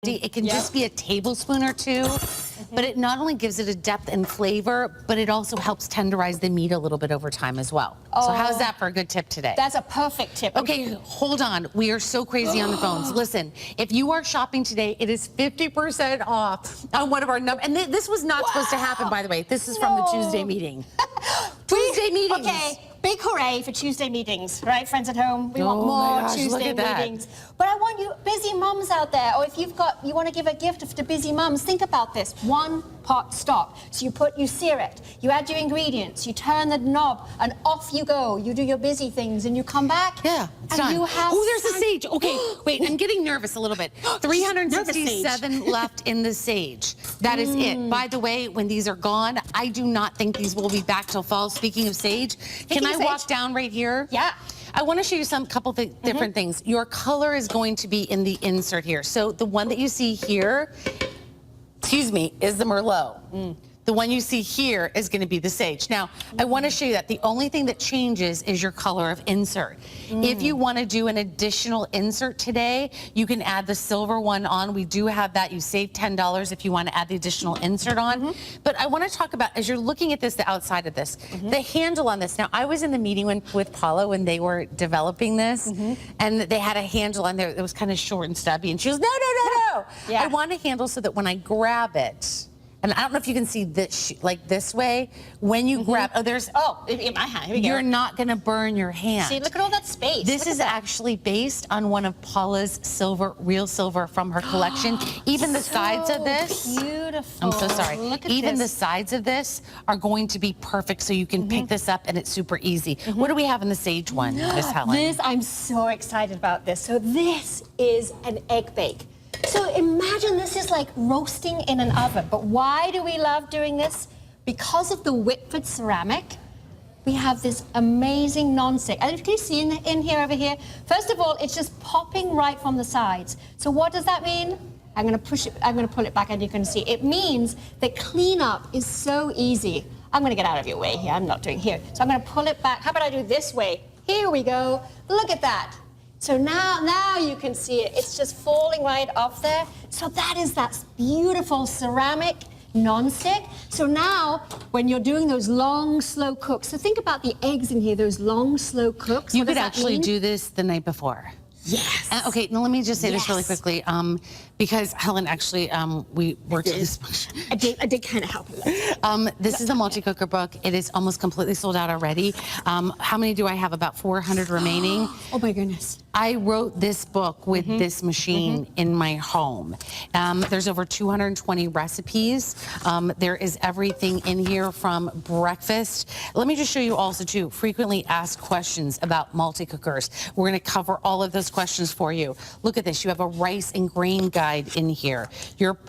It can just be a tablespoon or two, but it not only gives it a depth and flavor, but it also helps tenderize the meat a little bit over time as well. So how's that for a good tip today? That's a perfect tip. Okay, hold on. We are so crazy on the phones. Listen, if you are shopping today, it is 50% off on one of our numbers. And this was not supposed to happen, by the way. This is from the Tuesday meeting. Tuesday meetings. Okay. Big hooray for Tuesday meetings, right, friends at home? We want more Tuesday meetings. But I want you busy mums out there, or if you want to give a gift to busy mums, think about this. One pot stock. So you sear it, you add your ingredients, you turn the knob, and off you go. You do your busy things, and you come back. Yeah, it's done. You have there's the sage. Okay, wait, I'm getting nervous a little bit. 367 left in the sage. That is it. By the way, when these are gone, I do not think these will be back till fall. Speaking of sage, can I walk down right here? Yeah. I want to show you couple different things. Your color is going to be in the insert here. So the one that you see here, excuse me, is the Merlot. The one you see here is going to be the sage. Now, I want to show you that the only thing that changes is your color of insert. If you want to do an additional insert today, you can add the silver one on. We do have that. You save $10 if you want to add the additional insert on. But I want to talk about, as you're looking at this, the outside of this, the handle on this. Now, I was in the meeting with Paula when they were developing this, and they had a handle on there that was kind of short and stubby, and she goes, no, no, no, no. I want a handle so that when I grab it, and I don't know if you can see this, like this way, when you grab, in my hand, here we go. You're not gonna burn your hand. See, look at all that space. This is actually based on one of Paula's real silver from her collection. Even the sides of this. Beautiful. I'm so sorry. Look at Even this. the sides of this are going to be perfect, so you can pick this up and it's super easy. What do we have in the sage one, Miss Helen? I'm so excited about this. So this is an egg bake. So imagine this is like roasting in an oven. But why do we love doing this? Because of the Whitford ceramic, we have this amazing non-stick. And can you see in here, over here? First of all, it's just popping right from the sides. So what does that mean? I'm going to pull it back and you can see. It means that cleanup is so easy. I'm going to get out of your way here. I'm not doing here. So I'm going to pull it back. How about I do this way? Here we go. Look at that. So now you can see it. It's just falling right off there. So that is that beautiful ceramic non-stick. So now, when you're doing those long, slow cooks, so think about the eggs in here, those long, slow cooks. You could actually do this the night before. Yes. Okay, now let me just say this really quickly, because Helen actually, we worked this. I did kind of help her. This is a multi-cooker book. It is almost completely sold out already. How many do I have? About 400 remaining. Oh my goodness. I wrote this book with this machine in my home. There's over 220 recipes. There is everything in here from breakfast. Let me just show you also too, frequently asked questions about multi-cookers. We're gonna cover all of those questions for you. Look at this, you have a rice and grain guide in here.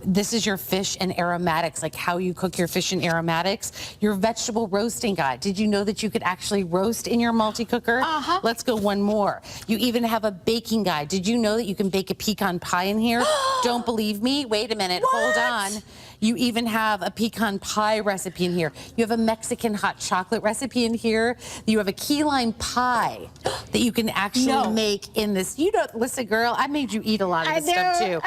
This is your fish and aromatics, like how you cook your fish and aromatics. Your vegetable roasting guide. Did you know that you could actually roast in your multi-cooker? Let's go one more. You even have a baking guide. Did you know that you can bake a pecan pie in here? Don't believe me? Wait a minute, hold on. You even have a pecan pie recipe in here. You have a Mexican hot chocolate recipe in here. You have a key lime pie that you can actually make in this. You don't, listen, girl, I made you eat a lot of this stuff too.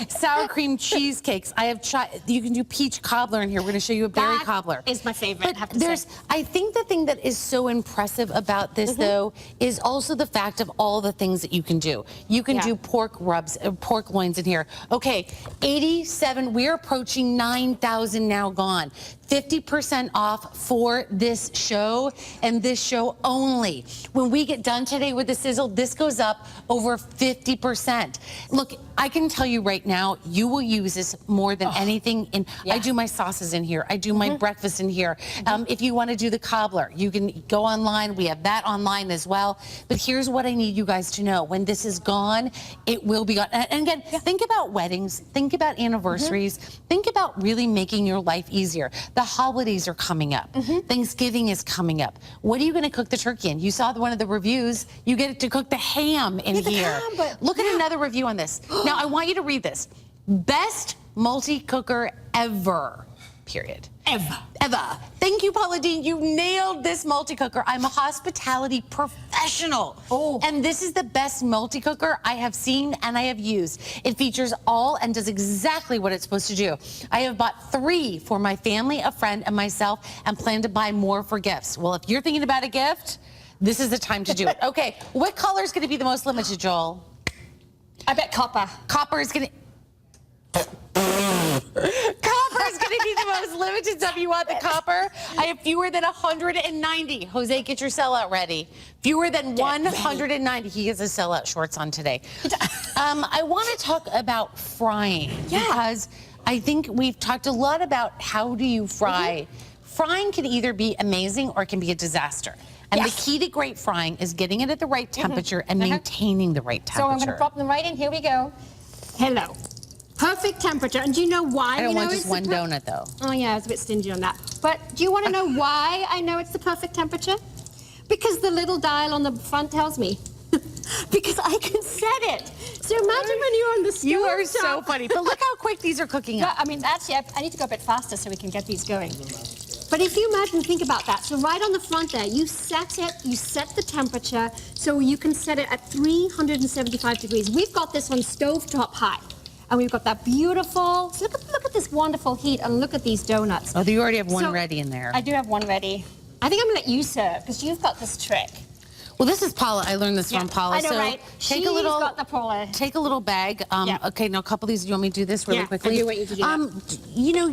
Sour cream cheesecakes. I have you can do peach cobbler in here. We're going to show you a berry cobbler. Is my favorite. But I think the thing that is so impressive about this though is also the fact of all the things that you can do. You can do pork rubs, pork loins in here. Okay, 87. We're approaching 9,000 now gone. 50% off for this show and this show only. When we get done today with the Sizzle, this goes up over 50%. Look, I can tell you right now, you will use this more than anything. I do my sauces in here. I do my breakfast in here. If you want to do the cobbler, you can go online. We have that online as well. But here's what I need you guys to know. When this is gone, it will be gone. And again, think about weddings. Think about anniversaries. Think about really making your life easier. The holidays are coming up. Thanksgiving is coming up. What are you going to cook the turkey in? You saw one of the reviews. You get to cook the ham in here. Look at another review on this. Now, I want you to read this. Best multi-cooker ever. period. Ever. Ever. Thank you, Paula Deen. You nailed this multi-cooker. I'm a hospitality professional. Oh. And this is the best multi-cooker I have seen and I have used. It features all and does exactly what it's supposed to do. I have bought 3 for my family, a friend, and myself, and plan to buy more for gifts. Well, if you're thinking about a gift, this is the time to do it. Okay, what color is going to be the most limited, Joel? I bet copper. Copper is going to... Copper is going to be the most limited, so if you want the copper, I have fewer than 190. Jose, get your sellout ready. Fewer than 190. He has his sellout shorts on today. I want to talk about frying because I think we've talked a lot about how do you fry. Frying can either be amazing or it can be a disaster. And the key to great frying is getting it at the right temperature and maintaining the right temperature. So I'm going to drop them right in. Here we go. Hello. Perfect temperature. And do you know why? I don't want just one donut, though. Oh, yeah, I was a bit stingy on that. But do you want to know why I know it's the perfect temperature? Because the little dial on the front tells me. Because I can set it. So imagine when you're on the stove. You are so funny. But look how quick these are cooking up. I mean, actually, I need to go a bit faster so we can get these going. But if you imagine, think about that. So right on the front there, you set it, you set the temperature, so you can set it at 375 degrees. We've got this on stovetop high. And we've got that beautiful, so look at this wonderful heat, and look at these donuts. Oh, you already have one ready in there. I do have one ready. I think I'm gonna let you serve, because you've got this trick. Well, this is Paula. I learned this from Paula. I know, so right? Take a little. Got the Paula. Take a little bag. Okay, now a couple of these. Do you want me to do this really quickly? I do want you to do that. You know,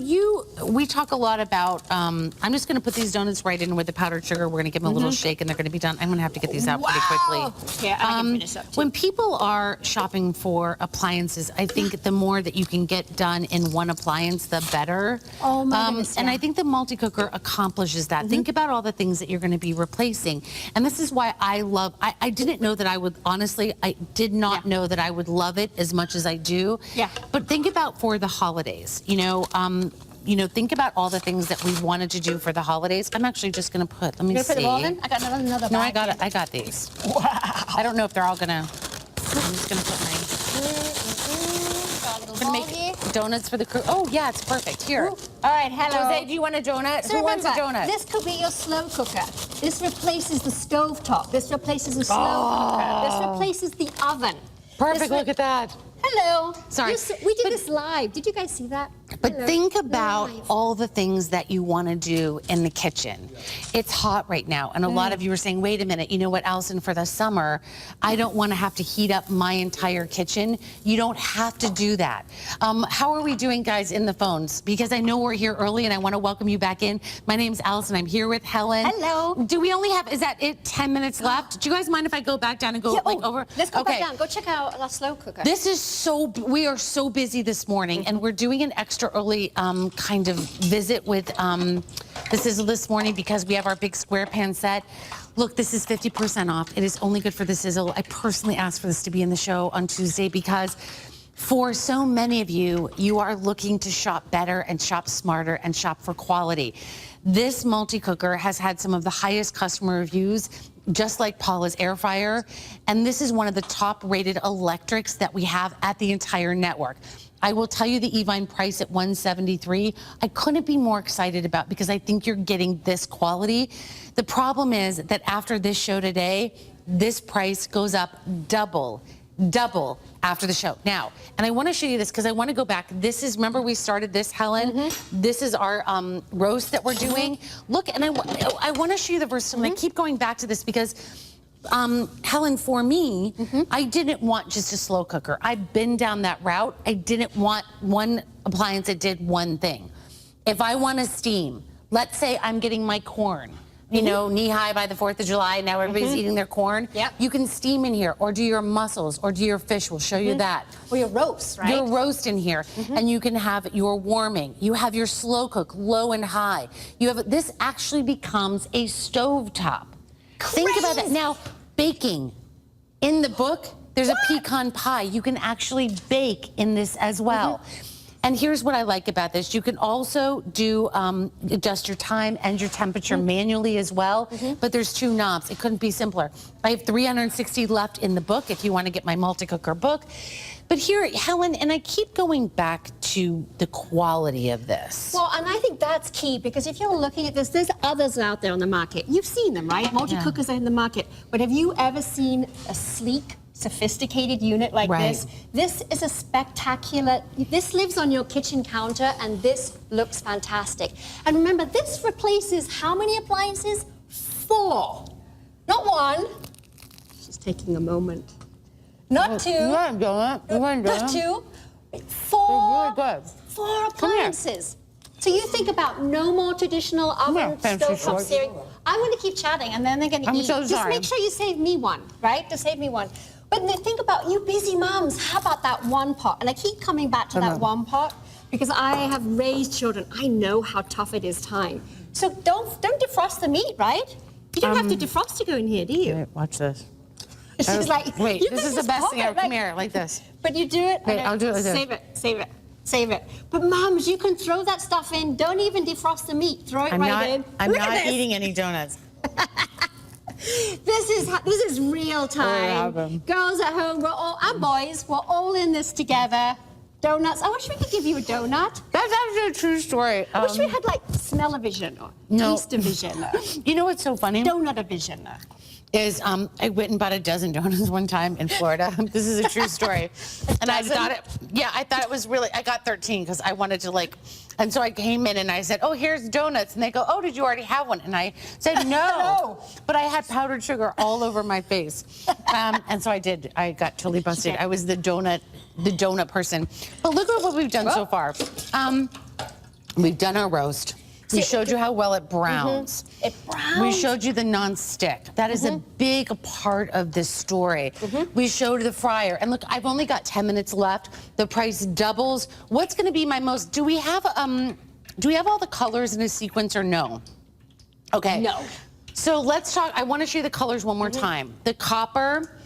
we talk a lot about. I'm just going to put these donuts right in with the powdered sugar. We're going to give them a little shake, and they're going to be done. I'm going to have to get these out pretty quickly. Yeah, I can finish up too. When people are shopping for appliances, I think the more that you can get done in one appliance, the better. Oh my goodness, And I think the multi-cooker accomplishes that. Think about all the things that you're going to be replacing, and this is why I love. I didn't know that I would, honestly, I did not know that I would love it as much as I do. Yeah. But think about for the holidays, you know, think about all the things that we wanted to do for the holidays. I'm actually just going to put, let me see. Put them all in? I got another bag. No, I got it. I got these. Wow. I don't know if they're all going to, I'm just going to put my, I'm going to make donuts for the crew. Oh, yeah, it's perfect. Here. All right, hello. Jose, do you want a donut? So Who wants a donut? This could be your slow cooker. This replaces the stove top. This replaces the slow cooker. This replaces the oven. Perfect. Look at that. Hello. Sorry. We did this live. Did you guys see that? But Hello. think about Live. all the things that you want to do in the kitchen. It's hot right now, and a lot of you are saying, wait a minute, you know what, Allison, for the summer, I don't want to have to heat up my entire kitchen. You don't have to do that. How are we doing, guys, in the phones? Because I know we're here early, and I want to welcome you back in. My name's Allison. I'm here with Helen. Hello. Do we only have, is that it, 10 minutes left? Do you guys mind if I go back down and go over? Let's go back down. Go check out our slow cooker. This is we are so busy this morning, and we're doing an extra early kind of visit with the Sizzle this morning because we have our big square pan set. Look, this is 50% off. It is only good for the Sizzle. I personally asked for this to be in the show on Tuesday because for so many of you, you are looking to shop better and shop smarter and shop for quality. This multi-cooker has had some of the highest customer reviews, just like Paula's air fryer, and this is one of the top-rated electrics that we have at the entire network. I will tell you the e.131 price at $173. I couldn't be more excited about because I think you're getting this quality. The problem is that after this show today, this price goes up double after the show. Now, and I want to show you this because I want to go back. This is, remember we started this, Helen? This is our roast that we're doing. Look, and I want to show you the verse. And I keep going back to this because Helen, for me, I didn't want just a slow cooker. I've been down that route. I didn't want one appliance that did one thing. If I want to steam, let's say I'm getting my corn, you know, knee-high by the 4th of July, now everybody's eating their corn. Yep. You can steam in here, or do your mussels, or do your fish. We'll show you that. Or your roast, right? Your roast in here, and you can have your warming. You have your slow cook, low and high. You have, this actually becomes a stovetop. Think about that. Now, baking. In the book, there's a pecan pie. You can actually bake in this as well. And here's what I like about this. You can also do adjust your time and your temperature manually as well, but there's 2 knobs. It couldn't be simpler. I have 360 left in the book if you want to get my multi-cooker book. But here, Helen, and I keep going back to the quality of this. Well, and I think that's key, because if you're looking at this, there's others out there on the market. You've seen them, right? Multi-cookers are in the market. But have you ever seen a sleek, sophisticated unit like this? This is a spectacular, this lives on your kitchen counter, and this looks fantastic. And remember, this replaces how many appliances? 4. Not 1. She's taking a moment. Not 2. Not 2. 4. Really good. 4 appliances. So you think about no more traditional oven, stove, searing. I'm going to keep chatting, and then they're going to eat. So Just make sure you save me one, right? Just save me one. But then think about you busy moms. How about that one pot? And I keep coming back to that one pot because I have raised children. I know how tough it is time. So don't defrost the meat, right? You don't have to defrost to go in here, do you? Wait, watch this. She's like, wait, this is the best thing ever. Come here, like this. But you do it. Wait, I'll do it like this. Save it, save it, save it. But moms, you can throw that stuff in. Don't even defrost the meat. Throw it right in. I'm not eating any donuts. This is real time. Girls at home, and boys, we're all in this together. Donuts. I wish we could give you a donut. That's actually a true story. I wish we had like smell-o-vision or taste-o-vision. You know what's so funny? Donut-o-vision. Is I went and bought a dozen donuts one time in Florida. This is a true story. And I thought it was really, I got 13 because I wanted to and so I came in and I said, oh, here's donuts. And they go, oh, did you already have one? And I said, no. But I had powdered sugar all over my face. And so I did. I got totally busted. I was the donut person. But look at what we've done so far. We've done our roast. We showed you how well it browns. It browns. We showed you the non-stick. That is a big part of this story. We showed the fryer. And look, I've only got 10 minutes left. The price doubles. What's going to be my most... Do we have all the colors in a sequence or no? Okay. No. So let's talk... I want to show you the colors one more time. The copper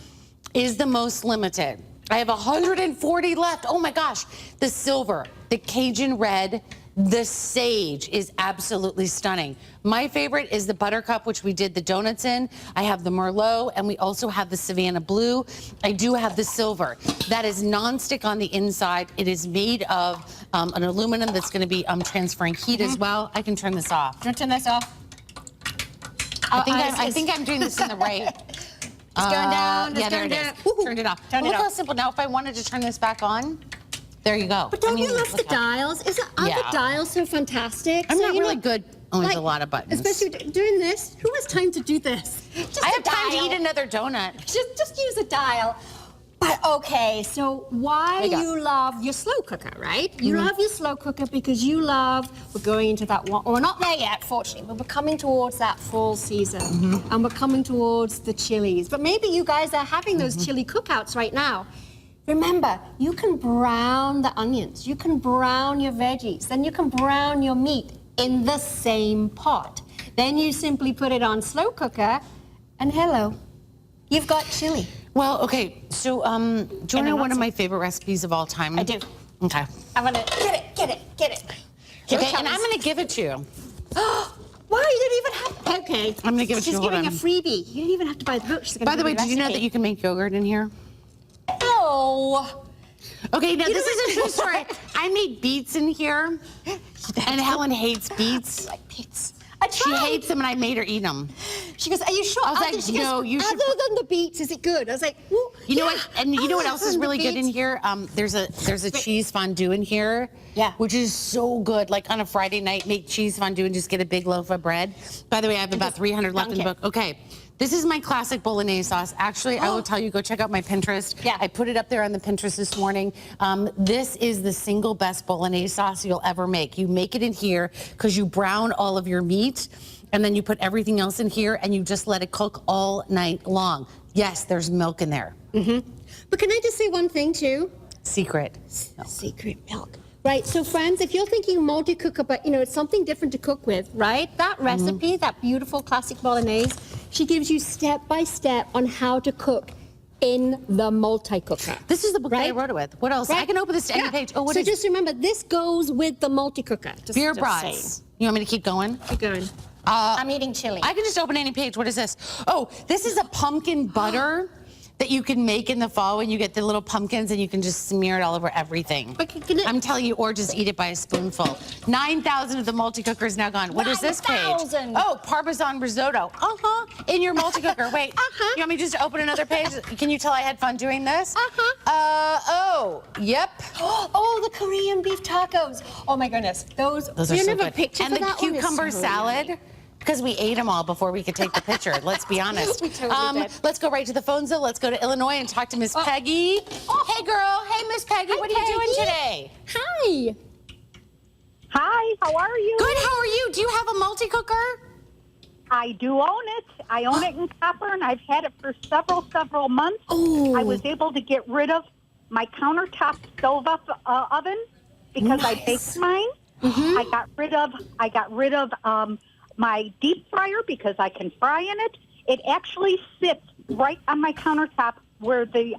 is the most limited. I have 140 left. Oh, my gosh. The silver, the Cajun red... The sage is absolutely stunning. My favorite is the buttercup, which we did the donuts in. I have the Merlot, and we also have the Savannah blue. I do have the silver. That is non-stick on the inside. It is made of an aluminum that's going to be transferring heat as well. I can turn this off. Do you want to turn this off? I think I'm doing this in the right. It's going down. Yeah, there it is. Turned it off. Look how simple. Now, if I wanted to turn this back on, there you go. But don't you love the dials? Aren't the dials so fantastic? I'm not really good. There's a lot of buttons. Especially doing this. Who has time to do this? I have time to eat another donut. Just use a dial. But okay, so you love your slow cooker, right? You love your slow cooker because we're going into that one, we're not there yet, fortunately, but we're coming towards that fall season. And we're coming towards the chilies. But maybe you guys are having those chili cookouts right now. Remember, you can brown the onions, you can brown your veggies, then you can brown your meat in the same pot. Then you simply put it on slow cooker, and hello, you've got chili. Well, okay, so do you want to know one of my favorite recipes of all time? I do. Okay. I'm gonna get it. Okay, and I'm gonna give it to you. Wow, you didn't even have. Okay. I'm gonna give it to you. She's giving a freebie. You didn't even have to buy the book. By the way, did you know that you can make yogurt in here? Oh. Okay, now this is a true story. I made beets in here, and Helen hates beets. I like beets. She hates them, and I made her eat them. She goes, are you sure? I was like, no, you should. Other than the beets, is it good? I was like, well, you know what? And you know what else is really good in here? There's a cheese fondue in here, which is so good. Like on a Friday night, make cheese fondue and just get a big loaf of bread. By the way, I have about 300 left in the book. Okay. This is my classic bolognese sauce. Actually, I will tell you, go check out my Pinterest. Yeah. I put it up there on the Pinterest this morning. This is the single best bolognese sauce you'll ever make. You make it in here because you brown all of your meat, and then you put everything else in here, and you just let it cook all night long. Yes, there's milk in there. But can I just say one thing, too? Secret. Secret milk. Right, so friends, if you're thinking multi-cooker, but it's something different to cook with, right? That recipe, that beautiful classic bolognese, she gives you step-by-step on how to cook in the multi-cooker. This is the book that I wrote it with. What else? I can open this to any page. Oh, what is... So just remember, this goes with the multi-cooker. Beer brats. You want me to keep going? Keep going. I'm eating chili. I can just open any page. What is this? Oh, this is a pumpkin butter that you can make in the fall when you get the little pumpkins and you can just smear it all over everything. But I'm telling you, or just eat it by a spoonful. 9,000 of the multi-cooker is now gone. What is this page? 9,000. Oh, Parmesan risotto. In your multi-cooker. Wait, you want me just to open another page? Can you tell I had fun doing this? Oh, yep. Oh, the Korean beef tacos. Oh my goodness, those are do you so have a good. picture And for the that one? It's cucumber so salad. yummy. Because we ate them all before we could take the picture. Let's be honest. We totally did. Let's go right to the phone, Zill. Let's go to Illinois and talk to Miss Peggy. Hey, girl. Hey, Miss Peggy. Hi, what are you doing Peggy. today? Hi. Hi, how are you? Good. How are you? Do you have a multi-cooker? I do own it. I own it in copper, and I've had it for several months. Oh. I was able to get rid of my countertop stove oven because I baked mine. Mm-hmm. I got rid of my deep fryer because I can fry in it. It actually sits right on my countertop where the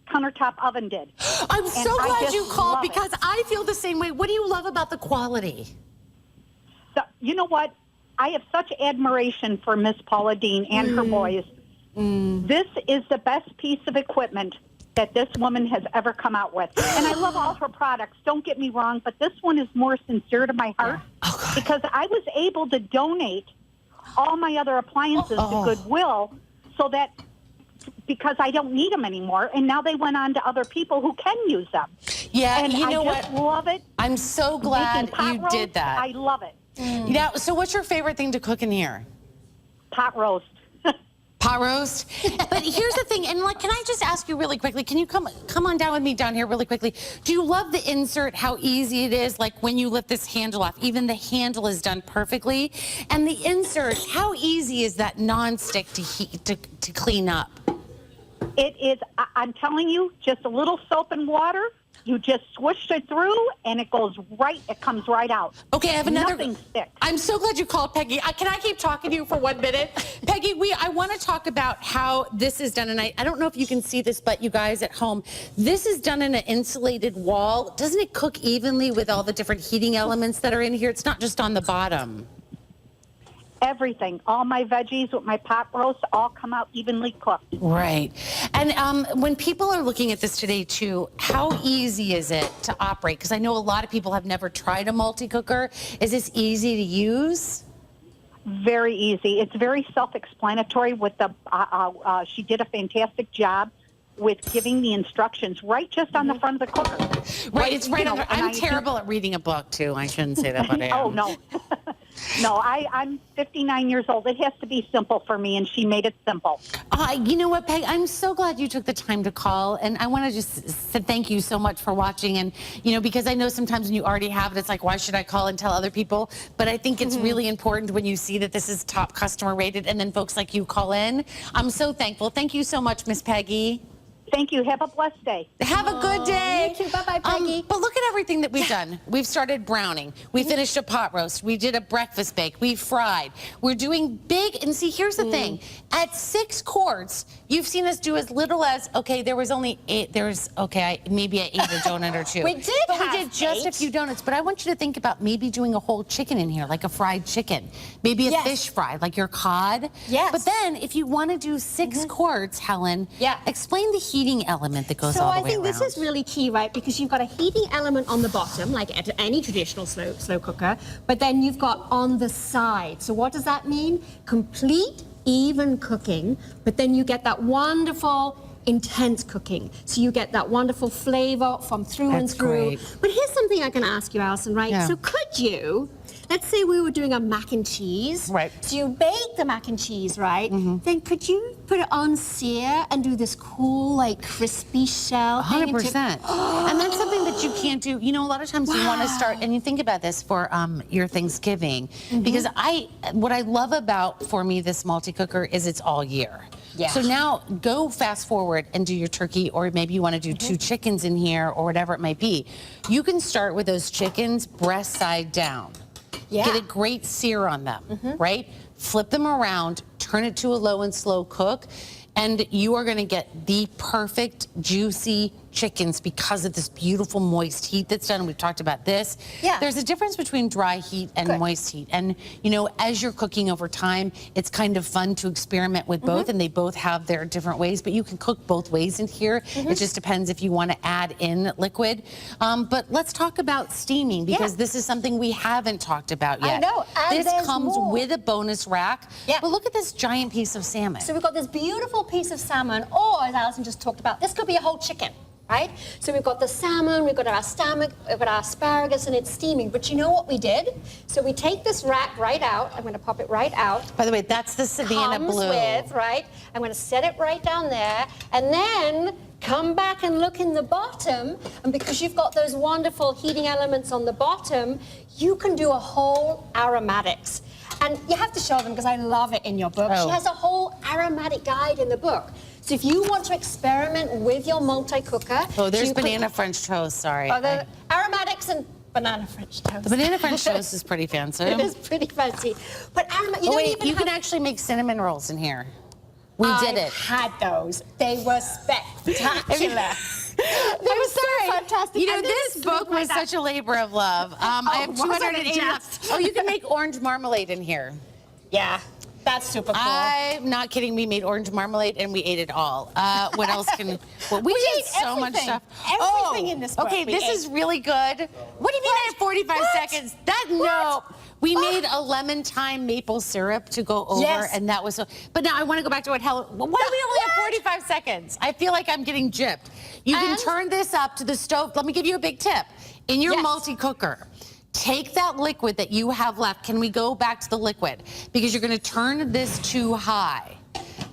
countertop oven did. I'm so I glad just you called love it. because I feel the same way. What do you love about the quality? So, you know what? I have such admiration for Miss Paula Dean and her boys. This is the best piece of equipment that this woman has ever come out with. And I love all her products, don't get me wrong, but this one is more sincere to my heart because I was able to donate all my other appliances to Goodwill so that because I don't need them anymore, and now they went on to other people who can use them. Yeah, And you know I just what? love it. I'm so glad Making pot you roast, did that. I love it. Yeah. So what's your favorite thing to cook in here? Pot roast. Pot roast. But here's the thing, and like, can I just ask you really quickly? Can you come on down with me down here really quickly? Do you love the insert? How easy it is? Like when you lift this handle off, even the handle is done perfectly, and the insert. How easy is that non-stick to clean up? It is, I'm telling you, just a little soap and water. You just swish it through, and it goes right, it comes right out. Okay, I have another. Nothing sticks. I'm so glad you called, Peggy. Can I keep talking to you for 1 minute? Peggy, I want to talk about how this is done, and I don't know if you can see this, but you guys at home, this is done in an insulated wall. Doesn't it cook evenly with all the different heating elements that are in here? It's not just on the bottom. Everything, all my veggies with my pot roast, all come out evenly cooked. Right. And when people are looking at this today, too, how easy is it to operate? Because I know a lot of people have never tried a multi-cooker. Is this easy to use? Very easy. It's very self-explanatory. With the, she did a fantastic job with giving the instructions right just on the front of the cooker. Right. It's right you know, under. and I'm I terrible at reading a book, too. I shouldn't say that, but I am. Oh, no. No, I'm 59 years old. It has to be simple for me, and she made it simple. You know what, Peg? I'm so glad you took the time to call, and I want to just say thank you so much for watching. And, you know, because I know sometimes when you already have it, it's like, why should I call and tell other people? But I think it's really important when you see that this is top customer rated, and then folks like you call in. I'm so thankful. Thank you so much, Miss Peggy. Thank you. Have a blessed day. Have a good day. You too. Bye-bye, Peggy. But look at everything that we've done. We've started browning. We finished a pot roast. We did a breakfast bake. We fried. We're doing big. And see, here's the thing. At 6 quarts, you've seen us do as little as, okay, there was only 8. Maybe I ate a donut or 2. We did But we have did just 8. a few donuts. But I want you to think about maybe doing a whole chicken in here, like a fried chicken. Maybe a Yes. fish fry, like your cod. Yes. But then if you want to do 6 quarts, Helen, explain the heating element that goes So all the I way think around. this is really key, right? Because you've got a heating element on the bottom, like at any traditional slow cooker, but then you've got on the side. So what does that mean? Complete, even cooking, but then you get that wonderful, intense cooking. So you get that wonderful flavor from through and That's through. great. But here's something I can ask you, Allison, right? Yeah. So could you, let's say we were doing a mac and cheese. Right. So you bake the mac and cheese, right? Then could you put it on sear and do this cool, like crispy shell thing? 100%. And that's something that you can't do. You know, a lot of times you want to start, and you think about this for your Thanksgiving, because what I love about, for me, this multi-cooker is it's all year. Yeah. So now go fast forward and do your turkey, or maybe you want to do 2 chickens in here, or whatever it might be. You can start with those chickens breast side down. Yeah. Get a great sear on them, right? Flip them around, turn it to a low and slow cook, and you are going to get the perfect, juicy, chickens because of this beautiful moist heat that's done. We've talked about this. Yeah. There's a difference between dry heat and Good. moist heat. And, you know, as you're cooking over time, it's kind of fun to experiment with both, and they both have their different ways, but you can cook both ways in here. It just depends if you want to add in liquid. But let's talk about steaming, because this is something we haven't talked about yet. I know, and this there's comes more. with a bonus rack. Yeah. But look at this giant piece of salmon. So we've got this beautiful piece of salmon, or as Alison just talked about, this could be a whole chicken, right? So we've got the salmon, we've got our stomach, we've got our asparagus, and it's steaming. But you know what we did? So we take this rack right out. I'm going to pop it right out. By the way, that's the Savannah Comes blue. with, right? I'm going to set it right down there, and then come back and look in the bottom, and because you've got those wonderful heating elements on the bottom, you can do a whole aromatics. And you have to show them because I love it in your book. Oh. She has a whole aromatic guide in the book. So if you want to experiment with your multi-cooker... Oh, there's you could- banana French toast, sorry. Oh, the aromatics and banana French toast. The banana French toast is pretty fancy. It is pretty fancy. But you Oh, don't wait, even you have... can actually make cinnamon rolls in here. We did I it. had those. They were spectacular. I'm was so sorry. fantastic. You know, And this then book like was that. such a labor of love. I have wasn't 280 it left. just? Oh, you can make orange marmalade in here. Yeah, that's super cool. I'm not kidding. We made orange marmalade and we ate it all. What else can we We did ate so much everything. stuff. Everything in this book Okay, we this ate. is really good. What do you mean I have 45 What? seconds? No. We made a lemon thyme maple syrup to go over, Yes. and that was so. But now I want to go back to what Helen. Why do we only have 45 seconds? I feel like I'm getting gypped. You can And- turn this up to the stove. Let me give you a big tip. In your Yes. multi-cooker, take that liquid that you have left. Can we go back to the liquid? Because you're going to turn this to high.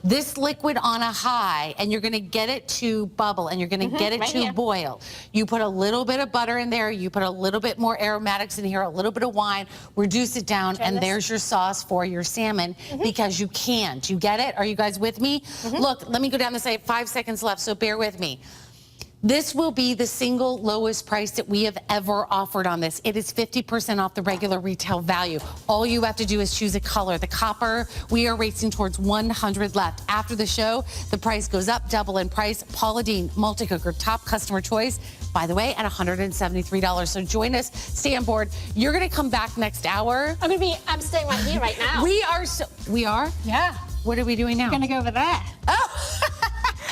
This liquid on a high, and you're going to get it to bubble, and you're going to get it right to here. boil. You put a little bit of butter in there. You put a little bit more aromatics in here, a little bit of wine. Reduce it down, and this. there's your sauce for your salmon, because you can't. You get it? Are you guys with me? Look, let me go down this. I have 5 seconds left, so bear with me. This will be the single lowest price that we have ever offered on this. It is 50% off the regular retail value. All you have to do is choose a color. The copper, we are racing towards 100 left. After the show, the price goes up, double in price. Paula Deen, multi-cooker, top customer choice, by the way, at $173. So join us, stay on board. You're gonna come back next hour. I'm staying right here right now. We are? Yeah. What are we doing now? We're gonna go over there. Oh!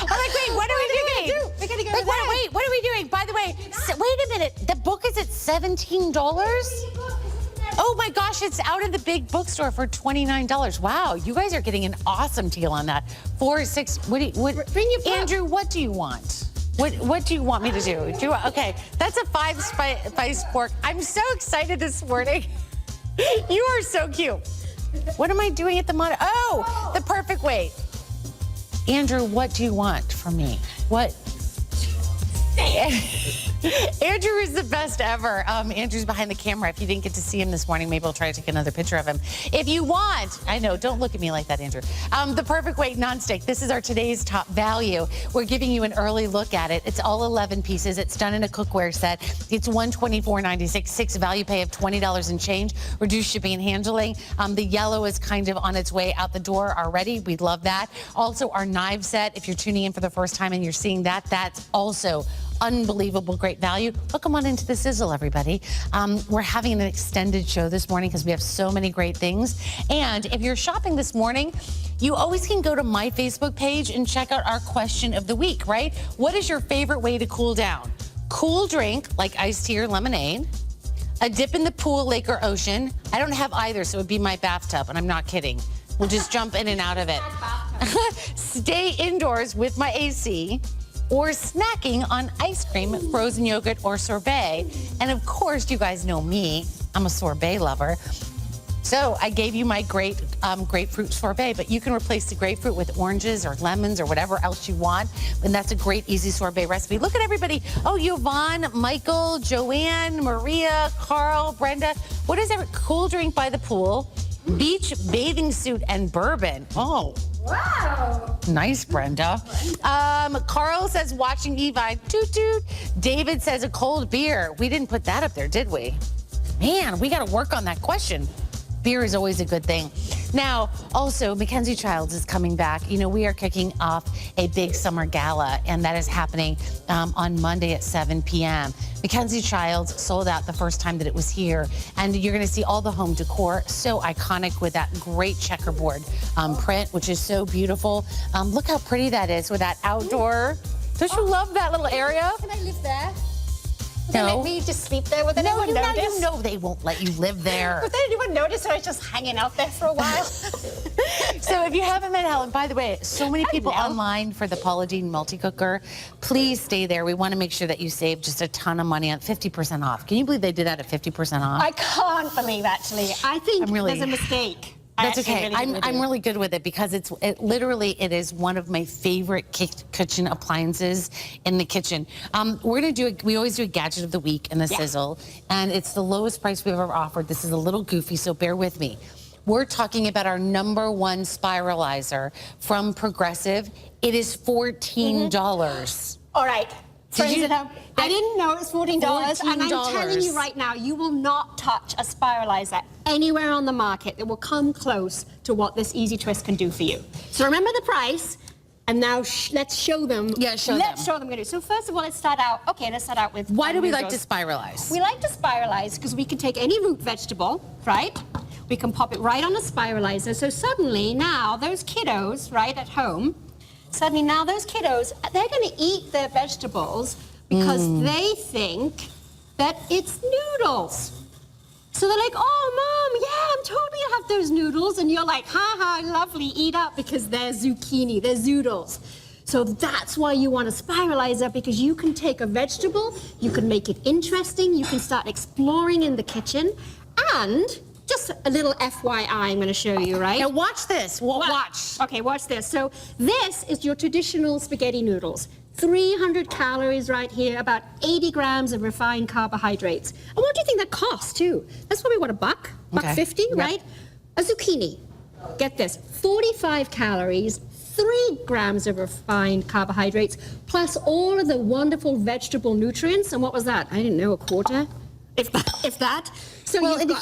I'm like, wait, what are we doing? We're gonna go Like, over there. wait, what are we doing? By the way, wait a minute. The book is at $17? Oh my gosh, it's out in the big bookstore for $29. Wow, you guys are getting an awesome deal on that. 4, 6. What? Bring your book. Andrew, what do you want? What do you want me to do? Okay, that's a 5 spice pork. I'm so excited this morning. You are so cute. What am I doing at the monitor? Oh, the perfect weight. Andrew, what do you want from me? What? Andrew is the best ever. Andrew's behind the camera. If you didn't get to see him this morning, maybe I'll try to take another picture of him. If you want, I know, don't look at me like that, Andrew. The perfect weight nonstick. This is our today's top value. We're giving you an early look at it. It's all 11 pieces. It's done in a cookware set. It's $124.96, 6 value pay of $20 and change, reduced shipping and handling. The yellow is kind of on its way out the door already. We love that. Also, our knife set. If you're tuning in for the first time and you're seeing that, that's also unbelievable great value. Welcome on into the Sizzle, everybody. We're having an extended show this morning because we have so many great things. And if you're shopping this morning, you always can go to my Facebook page and check out our question of the week, right? What is your favorite way to cool down? Cool drink, like iced tea or lemonade. A dip in the pool, lake, or ocean. I don't have either, so it would be my bathtub, and I'm not kidding. We'll just jump in and out of it. Stay indoors with my AC. Or snacking on ice cream, frozen yogurt, or sorbet. And of course, you guys know me, I'm a sorbet lover. So I gave you my great grapefruit sorbet, but you can replace the grapefruit with oranges or lemons or whatever else you want. And that's a great, easy sorbet recipe. Look at everybody. Oh, Yvonne, Michael, Joanne, Maria, Carl, Brenda. What is that? Cool drink by the pool, beach bathing suit, and bourbon. Oh. Wow. Nice, Brenda. Carl says watching e.131. Toot toot. David says a cold beer. We didn't put that up there, did we? Man, we got to work on that question. Beer is always a good thing. Now, also, Mackenzie Childs is coming back. You know, we are kicking off a big summer gala, and that is happening on Monday at 7 p.m. Mackenzie Childs sold out the first time that it was here, and you're going to see all the home decor, so iconic with that great checkerboard print, which is so beautiful. Look how pretty that is with that outdoor. Don't you love that little area? Can I live there? No. Let me just sleep there with anyone notice? You know they won't let you live there. But then anyone notice I was just hanging out there for a while? So if you haven't met Helen, by the way, so many people online for the Paula Deen multi-cooker. Please stay there. We want to make sure that you save just a ton of money on 50% off. Can you believe they did that at 50% off? I can't believe, actually. I think there's a mistake. That's okay. I'm really good with it because it is one of my favorite kitchen appliances in the kitchen. We always do a gadget of the week in the Sizzle, and it's the lowest price we've ever offered. This is a little goofy, so bear with me. We're talking about our #1 spiralizer from Progressive. It is $14. All right. Friends at home, I didn't know it was $14, and I'm telling you right now, you will not touch a spiralizer anywhere on the market that will come close to what this Easy Twist can do for you. So remember the price, and now let's show them. Yeah, show them. Let's show them what to do. So first of all, let's start out with why do we like to spiralize? We like to spiralize because we can take any root vegetable, right? We can pop it right on the spiralizer. So suddenly now those kiddos, right, at home, suddenly now those kiddos, they're going to eat their vegetables because they think that it's noodles. So they're like, oh, Mom, yeah, I'm totally going to have those noodles. And you're like, ha ha, lovely, eat up, because they're zucchini, they're zoodles. So that's why you want a spiralizer, because you can take a vegetable, you can make it interesting, you can start exploring in the kitchen, and just a little FYI I'm going to show you, right? Now watch this. Watch. Okay, watch this. So this is your traditional spaghetti noodles. 300 calories right here, about 80 grams of refined carbohydrates. And what do you think that costs, too? That's probably, what, $1.50, right? A zucchini, get this, 45 calories, 3 grams of refined carbohydrates, plus all of the wonderful vegetable nutrients. And what was that? I didn't know, a quarter? If that. So well, and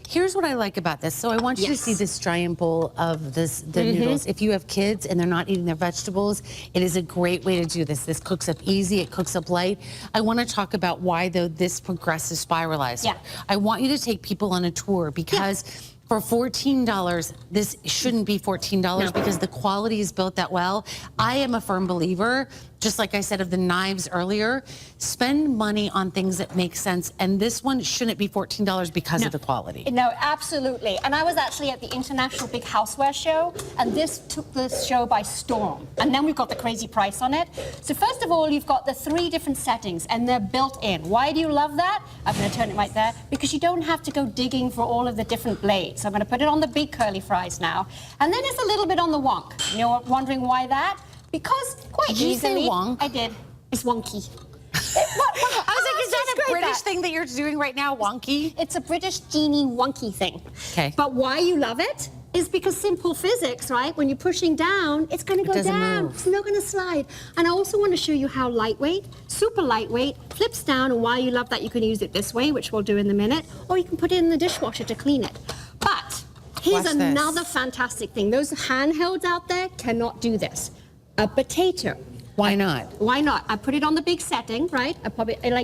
here's what I like about this. So I want you to see this giant bowl of the noodles. If you have kids and they're not eating their vegetables, it is a great way to do this. This cooks up easy, it cooks up light. I want to talk about why, though, this Progressive spiralizer. Yeah. I want you to take people on a tour because for $14, this shouldn't be $14 because the quality is built that well. I am a firm believer, just like I said of the knives earlier, spend money on things that make sense. And this one shouldn't be $14 because of the quality. No, absolutely. And I was actually at the International Big Houseware Show, and this took this show by storm. And then we've got the crazy price on it. So first of all, you've got the 3 different settings, and they're built in. Why do you love that? I'm going to turn it right there. Because you don't have to go digging for all of the different blades. So I'm going to put it on the big curly fries now. And then it's a little bit on the wonk. You're wondering why that? Because quite easily... Did you say wonk? I did. It's wonky. I was like, is that a British thing that you're doing right now, wonky? It's a British genie wonky thing. Okay. But why you love it is because simple physics, right? When you're pushing down, it's going to go down. Move. It's not going to slide. And I also want to show you how lightweight, super lightweight, flips down, and why you love that you can use it this way, which we'll do in a minute, or you can put it in the dishwasher to clean it. But here's another fantastic thing. Those handhelds out there cannot do this. A potato. Why not? Why not? I put it on the big setting, right?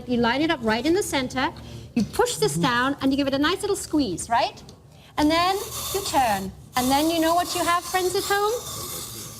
You line it up right in the center. You push this down, and you give it a nice little squeeze, right? And then you turn. And then you know what you have, friends at home?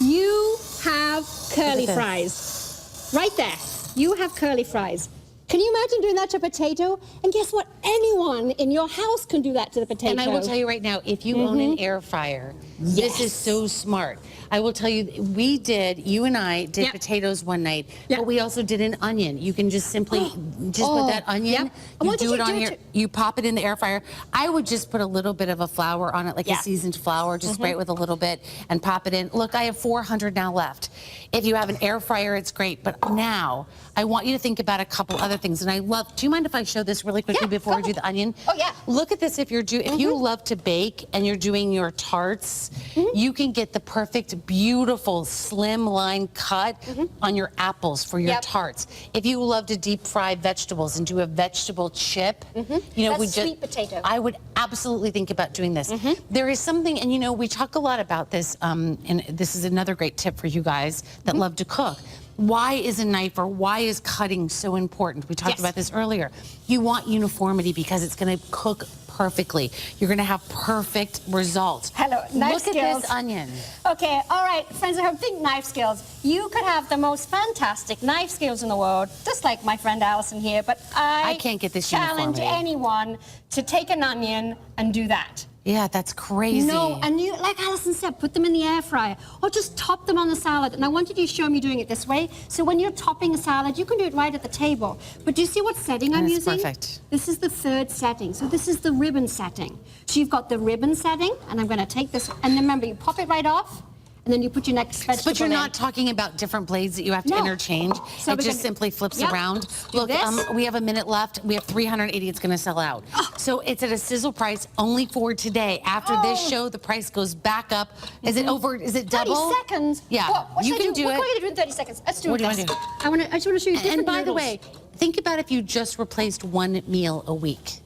You have curly fries. Right there. You have curly fries. Can you imagine doing that to a potato? And guess what? Anyone in your house can do that to the potato. And I will tell you right now, if you own an air fryer, this is so smart. I will tell you, you and I did potatoes one night, but we also did an onion. You can just simply put that onion, you do it on here, you pop it in the air fryer. I would just put a little bit of a flour on it, like a seasoned flour, just spray it with a little bit and pop it in. Look, I have 400 now left. If you have an air fryer, it's great. But now, I want you to think about a couple other things. And I love, do you mind if I show this really quickly before we do the onion? Oh, yeah. Look at this. If you love to bake and you're doing your tarts, you can get the perfect beautiful slim line cut on your apples for your tarts. If you love to deep fry vegetables and do a vegetable chip, you know, That's sweet potato. I would absolutely think about doing this. There is something, and you know, we talk a lot about this, and this is another great tip for you guys that love to cook. Why is a knife or why is cutting so important? We talked about this earlier. You want uniformity because it's going to cook perfectly. You're going to have perfect results. Hello, knife skills. Look at this onion. Okay, all right, friends who have big knife skills, you could have the most fantastic knife skills in the world, just like my friend Allison here, but I can't get this challenge uniformity. anyone to take an onion and do that. Yeah, that's crazy. No, and you, like Allison said, put them in the air fryer or just top them on the salad. And I wanted you to show me doing it this way. So when you're topping a salad, you can do it right at the table. But do you see what setting I'm using? Perfect. This is the third setting. So this is the ribbon setting. So you've got the ribbon setting, and I'm going to take this, and remember, you pop it right off, and then you put your next vegetable But you're in. not talking about different blades that you have to interchange. So it we're just gonna- simply flips Yep. around. Do Look, this. we have a minute left. We have 380. It's going to sell out. So it's at a Sizzle price only for today. After this show, the price goes back up. Is it over? Is it 30 double? seconds. Yeah, What you should I can do What it. are you going to do in 30 seconds? Let's do What it. do you wanna do? I just want to show you different And by the noodles. way, think about if you just replaced one meal a week.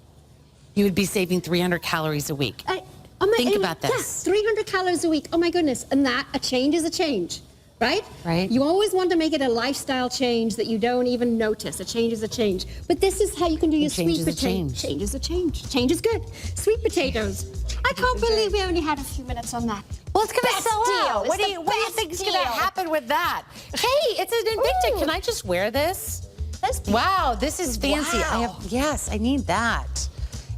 You would be saving 300 calories a week. Think about this. Yeah, 300 calories a week. Oh my goodness. And that, a change is a change, right? Right. You always want to make it a lifestyle change that you don't even notice. A change is a change. But this is how you can do your change sweet is a potato. change. Change is a change. Change is good. Sweet potatoes. I can't believe we only had a few minutes on that. Well, it's going to Best sell deal. out. It's What do the you best think is going to deal. happen with that? Hey, it's an Invicta. Ooh. Can I just wear this? That's beautiful. Wow, this is fancy. Wow. Yes, I need that.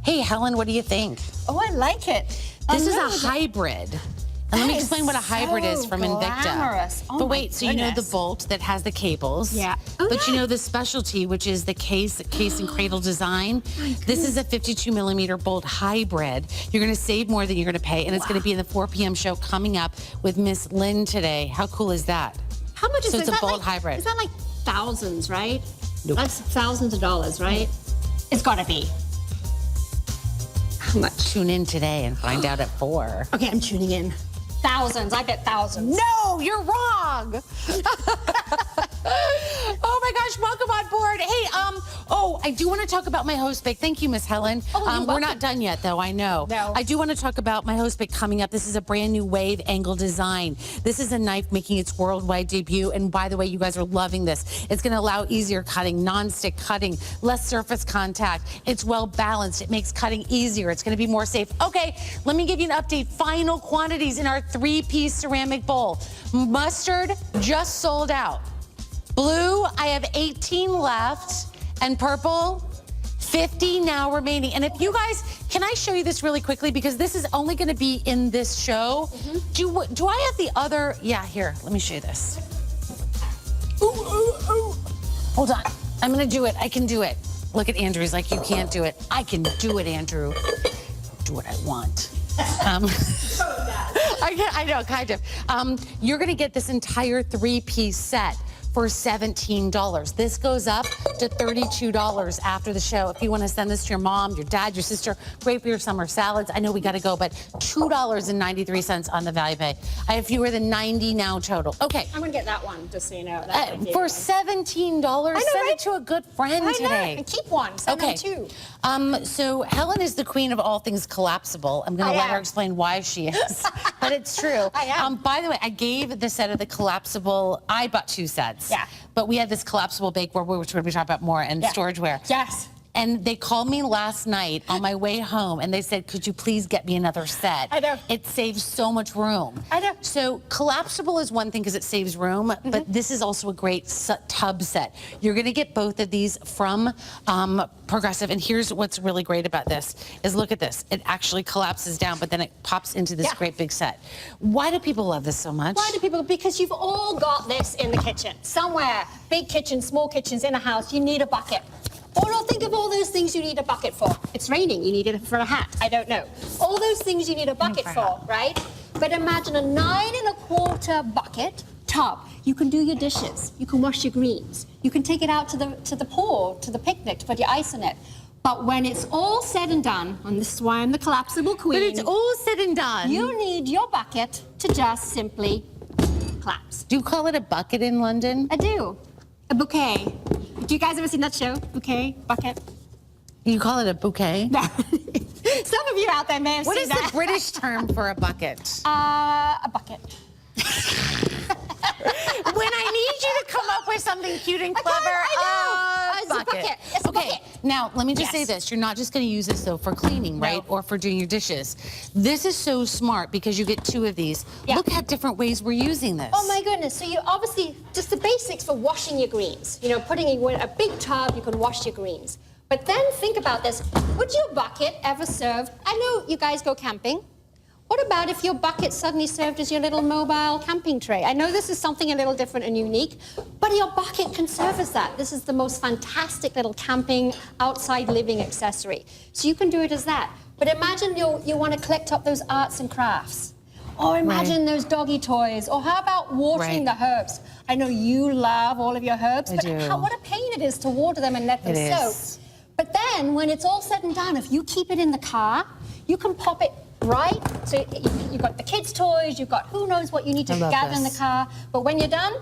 Hey, Helen, what do you think? Oh, I like it. This is no, a hybrid. And let me That explain is what a hybrid is so from Invicta. glamorous. Oh but my wait, so you know the goodness. bolt that has the cables. Yeah. Oh, but you yeah. know the specialty, which is the case and cradle design. This is a 52 millimeter bolt hybrid. You're going to save more than you're going to pay, and it's going to be in the 4 p.m. show coming up with Miss Lynn today. How cool is that? How much is So it? it's a Is that bolt like, hybrid. Is that like thousands, right? Nope. That's thousands of dollars, right? It's got to be. How much? Tune in today and find out at 4. Okay, I'm tuning in. Thousands. I bet thousands. No, you're wrong. Oh my gosh, welcome on board. Hey, I do want to talk about my host pick. Thank you, Miss Helen. Oh, you're We're welcome. not done yet, though, I know. No. I do want to talk about my host pick coming up. This is a brand new wave angle design. This is a knife making its worldwide debut. And by the way, you guys are loving this. It's going to allow easier cutting, non-stick cutting, less surface contact. It's well balanced. It makes cutting easier. It's going to be more safe. Okay, let me give you an update. Final quantities in our 3-piece ceramic bowl. Mustard just sold out. Blue, I have 18 left. And purple, 50 now remaining. And if you guys, can I show you this really quickly? Because this is only going to be in this show. Do I have the other? Yeah, here, let me show you this. Ooh. Hold on. I'm going to do it. I can do it. Look at Andrew. He's like, you can't do it. I can do it, Andrew. Do what I want. I know, kind of. You're going to get this entire 3-piece set for $17. This goes up to $32 after the show. If you want to send this to your mom, your dad, your sister, great for your summer salads. I know we got to go, but $2.93 on the value pay. I have fewer than 90 now total. Okay. I'm going to get that one, just so you know. That's my For favorite. $17, send right? it to a good friend I know. today. And keep one. Send them two. So Helen is the queen of all things collapsible. I'm going I to let her am. explain why she is, but it's true. I am. By the way, I gave the set of the collapsible. I bought 2 sets. Yeah. But we had this collapsible bakeware, which we're going to talk about more, and storageware. Yes. And they called me last night on my way home, and they said, could you please get me another set? I know. It saves so much room. I know. So collapsible is one thing because it saves room, but this is also a great tub set. You're going to get both of these from Progressive, and here's what's really great about this is look at this. It actually collapses down, but then it pops into this great big set. Why do people love this so much? Why do people? Because you've all got this in the kitchen. Somewhere, big kitchen, small kitchens in a house, you need a bucket. Or don't think of all those things you need a bucket for. It's raining, you need it for a hat. I don't know. All those things you need a bucket for, right? But imagine a 9 1/4 bucket tub. You can do your dishes. You can wash your greens. You can take it out to the pool, to the picnic, to put your ice in it. But when it's all said and done, and this is why I'm the collapsible queen. But it's all said and done. You need your bucket to just simply collapse. Do you call it a bucket in London? I do. A bouquet. Do you guys ever seen that show? Bouquet? Bucket? You call it a bouquet? No. Some of you out there may have What seen is that. the British term for a bucket? A bucket. When I need you to come up with something cute and clever, I know. It's a bucket. It's a Okay, bucket. now let me just say Yes. this. You're not just going to use this, though, for cleaning, No. right? Or for doing your dishes. This is so smart because you get 2 of these. Yeah. Look at different ways we're using this. Oh my goodness. So you obviously, just the basics for washing your greens. You know, putting in a big tub, you can wash your greens. But then think about this. Would your bucket ever serve, I know you guys go camping. What about if your bucket suddenly served as your little mobile camping tray? I know this is something a little different and unique, but your bucket can serve as that. This is the most fantastic little camping, outside living accessory. So you can do it as that. But imagine you want to collect up those arts and crafts. Or imagine those doggy toys. Or how about watering the herbs? I know you love all of your herbs, but what a pain it is to water them and let them soak. But then when it's all said and done, if you keep it in the car, you can pop it right. So you've got the kids' toys, you've got who knows what you need to gather in the car. But when you're done,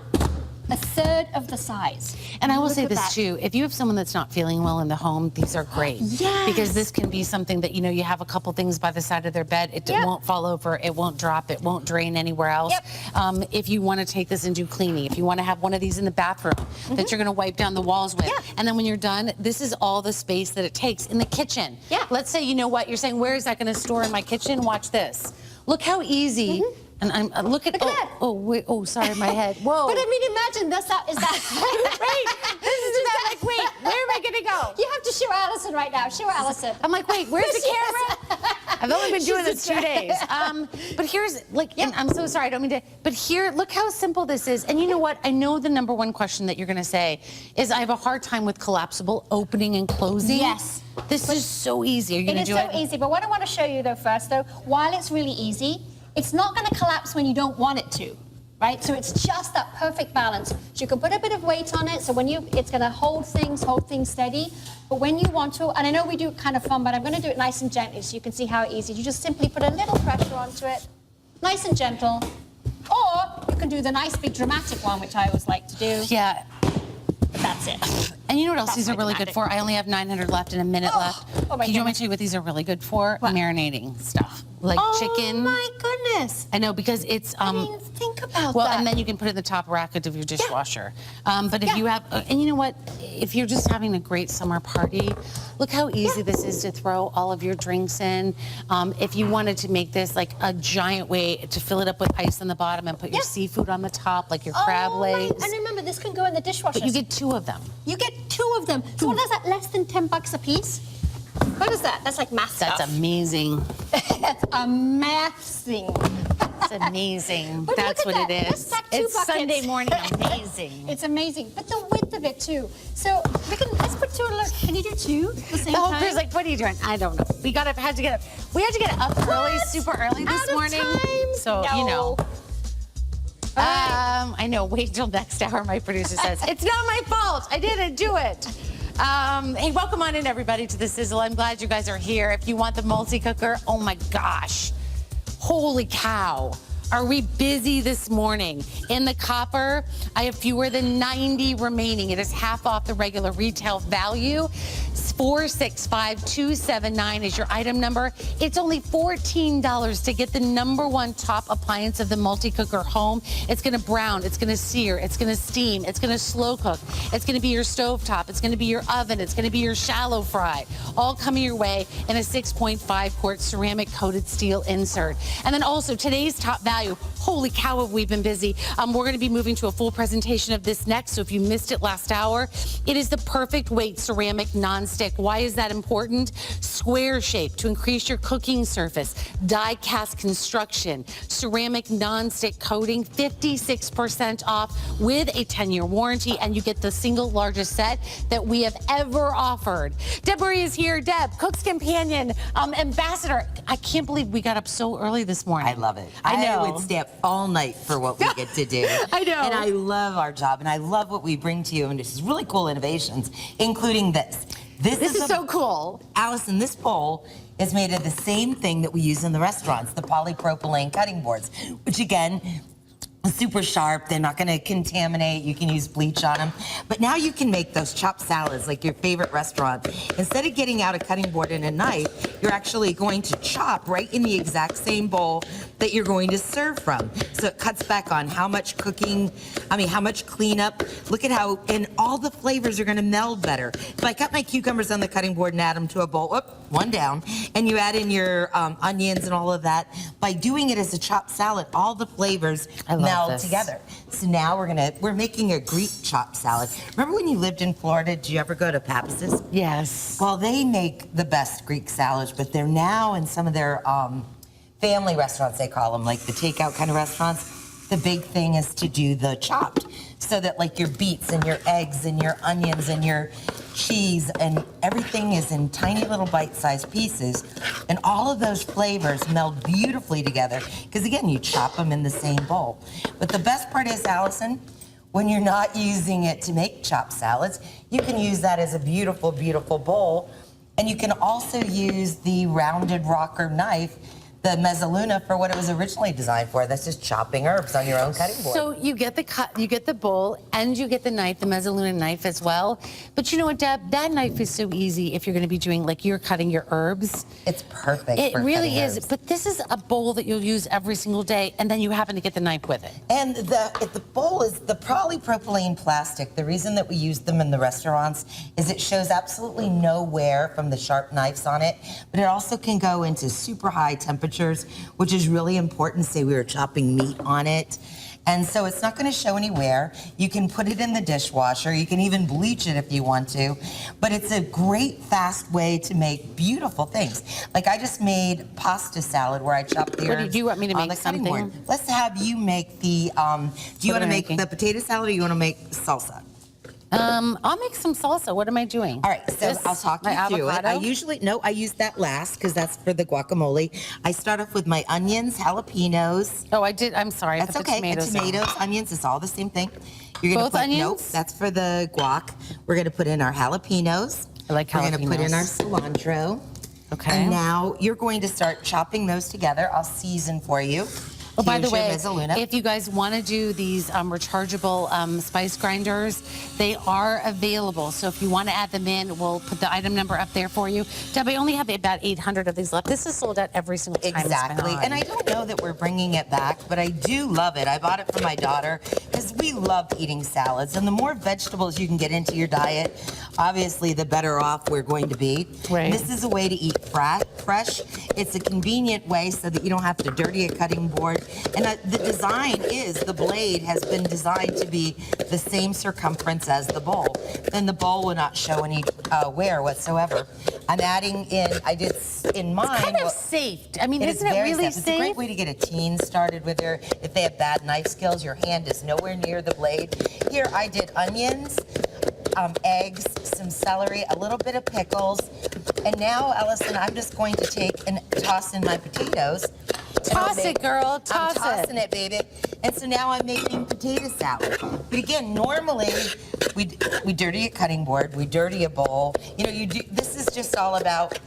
a third of the size. And I will say this too, if you have someone that's not feeling well in the home, these are great. Yes. Because this can be something that, you know, you have a couple things by the side of their bed, it won't fall over, it won't drop, it won't drain anywhere else. If you want to take this and do cleaning, if you want to have one of these in the bathroom that you're going to wipe down the walls with. And then when you're done, this is all the space that it takes in the kitchen. Let's say, you know what, you're saying, where is that going to store in my kitchen? Watch this. Look how easy. And I'm look at that. Oh, sorry, my head. Whoa. But I mean, imagine is that Wait, this is that like, wait, where am I gonna go? You have to show Allison right now. Show Allison. I'm like, wait, where's the camera? I've only been doing this 2 days. But here's like, and I'm so sorry, I don't mean to. But here, look how simple this is. And you know what? I know the number one question that you're gonna say is, I have a hard time with collapsible opening and closing. Yes. This is so easy. Are you gonna do it? It is so easy. But what I want to show you though first, though, while it's really easy, it's not going to collapse when you don't want it to, right? So it's just that perfect balance. So you can put a bit of weight on it, so when it's going to hold things steady. But when you want to, and I know we do it kind of fun, but I'm going to do it nice and gently so you can see how easy. You just simply put a little pressure onto it, nice and gentle. Or you can do the nice big dramatic one, which I always like to do. Yeah. But that's it. And you know what else That's these are my really good dramatic. for? I only have 900 left and a minute left. Oh my Do you want me to goodness. tell you what these are really good for? What? Marinating stuff. Like chicken. Oh my goodness. I know, because it's I mean, think about well, that. and then you can put it in the top racket of your dishwasher. But if you have, and you know what, if you're just having a great summer party, look how easy this is to throw all of your drinks in. If you wanted to make this like a giant way to fill it up with ice on the bottom and put your seafood on the top, like your crab legs. And remember, this can go in the dishwasher. But you get 2 of them. You get 2 of them. So what is that? Less than $10 a piece? What is that? That's like math stuff. That's amazing. That's amazing. It's amazing. But That's look what at it that. is. That's like 2 It's buckets. Sunday morning amazing. It's amazing. But the width of it too. So let's put 2. Can you do 2 at the same The whole time? crew's like, what are you doing? I don't know. We had to get up early, super early this Out of morning. time? So No. you know. All right. I know. Wait till next hour. My producer says it's not my fault. I didn't do it. Hey, welcome on in, everybody, to the Sizzle. I'm glad you guys are here. If you want the multi-cooker, oh my gosh, holy cow. Are we busy this morning? In the copper, I have fewer than 90 remaining. It is half off the regular retail value. 465279 is your item number. It's only $14 to get the #1 top appliance of the multi-cooker home. It's gonna brown, it's gonna sear, it's gonna steam, it's gonna slow cook, it's gonna be your stovetop, it's gonna be your oven, it's gonna be your shallow fry, all coming your way in a 6.5 quart ceramic coated steel insert. And then also today's top value, holy cow, have we been busy. We're gonna be moving to a full presentation of this next, so if you missed it last hour, it is the perfect weight ceramic nonstick. Why is that important? Square shape to increase your cooking surface, die cast construction, ceramic nonstick coating, 56% off with a 10-year warranty, and you get the single largest set that we have ever offered. Deb Murray is here. Deb, Cook's Companion, ambassador. I can't believe we got up so early this morning. I love it. I know. I would stay up all night for what we get to do. I know. And I love our job, and I love what we bring to you, and this is really cool innovations, including this. This is so cool. Allison, this bowl is made of the same thing that we use in the restaurants, the polypropylene cutting boards, which again, super sharp. They're not going to contaminate. You can use bleach on them. But now you can make those chopped salads like your favorite restaurant. Instead of getting out a cutting board and a knife, you're actually going to chop right in the exact same bowl that you're going to serve from. So it cuts back on how much how much cleanup. Look at how, and all the flavors are going to meld better. If I cut my cucumbers on the cutting board and add them to a bowl, one down, and you add in your onions and all of that, by doing it as a chopped salad, all the flavors meld together. So now we're making a Greek chopped salad. Remember when you lived in Florida, did you ever go to Pappas'? Yes. Well, they make the best Greek salads, but they're now in some of their family restaurants, they call them, like the takeout kind of restaurants. The big thing is to do the chopped, so that like your beets and your eggs and your onions and your cheese and everything is in tiny little bite-sized pieces, and all of those flavors meld beautifully together, because again, you chop them in the same bowl. But the best part is, Allison, when you're not using it to make chopped salads, you can use that as a beautiful, beautiful bowl, and you can also use the rounded rocker knife, the mezzaluna, for what it was originally designed for. That's just chopping herbs on your own cutting board. So you get you get the bowl, and you get the knife, the mezzaluna knife as well. But you know what, Deb? That knife is so easy if you're going to be doing, like, you're cutting your herbs. It's perfect. It for really cutting is. herbs. But this is a bowl that you'll use every single day, and then you happen to get the knife with it. And the bowl is the polypropylene plastic. The reason that we use them in the restaurants is it shows absolutely no wear from the sharp knives on it, but it also can go into super high temperatures, which is really important. Say we were chopping meat on it. And so it's not going to show any wear. You can put it in the dishwasher. You can even bleach it if you want to. But it's a great, fast way to make beautiful things. Like I just made pasta salad where I chopped the herbs. Do you want me to on make the cutting something? board. Let's have you make the, do you want to make the potato salad, or you want to make salsa? I'll make some salsa. What am I doing? All right, so I'll talk you through it. I use that last because that's for the guacamole. I start off with my onions, jalapenos. Oh, I did. I'm sorry. That's I put the okay. tomatoes on. Onions, it's all the same thing. You're gonna Both put, onions? Nope, that's for the guac. We're gonna put in our jalapenos. I like jalapenos. We're gonna put in our cilantro. Okay. And now you're going to start chopping those together. I'll season for you. Oh, by the Here's your way, mezzaluna. if you guys want to do these rechargeable spice grinders, they are available. So if you want to add them in, we'll put the item number up there for you. Deb, I only have about 800 of these left. This is sold out every single time. Exactly. And I don't know that we're bringing it back, but I do love it. I bought it for my daughter because we love eating salads. And the more vegetables you can get into your diet, obviously, the better off we're going to be. Right. This is a way to eat fresh. It's a convenient way so that you don't have to dirty a cutting board. And the design is, the blade has been designed to be the same circumference as the bowl. Then the bowl will not show any wear whatsoever. I'm adding in, I did in mine. It's kind of safe. I mean, isn't it very really safe. safe? It's a great way to get a teen started with her. If they have bad knife skills, your hand is nowhere near the blade. Here I did onions, eggs, some celery, a little bit of pickles. And now, Allison, I'm just going to take and toss in my potatoes. Toss it, girl. Toss it. I'm tossing it, baby. And so now I'm making potato salad. But again, normally we dirty a cutting board, we dirty a bowl. You know, this is just all about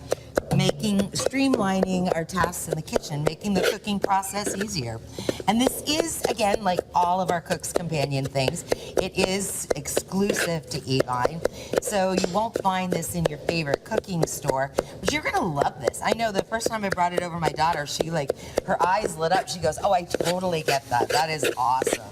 streamlining our tasks in the kitchen, making the cooking process easier. And this is, again, like all of our Cook's Companion things, it is exclusive to E.1. So you won't find this in your favorite cooking store, but you're gonna love this. I know the first time I brought it over my daughter, her eyes lit up. She goes, oh, I totally get that. That is awesome.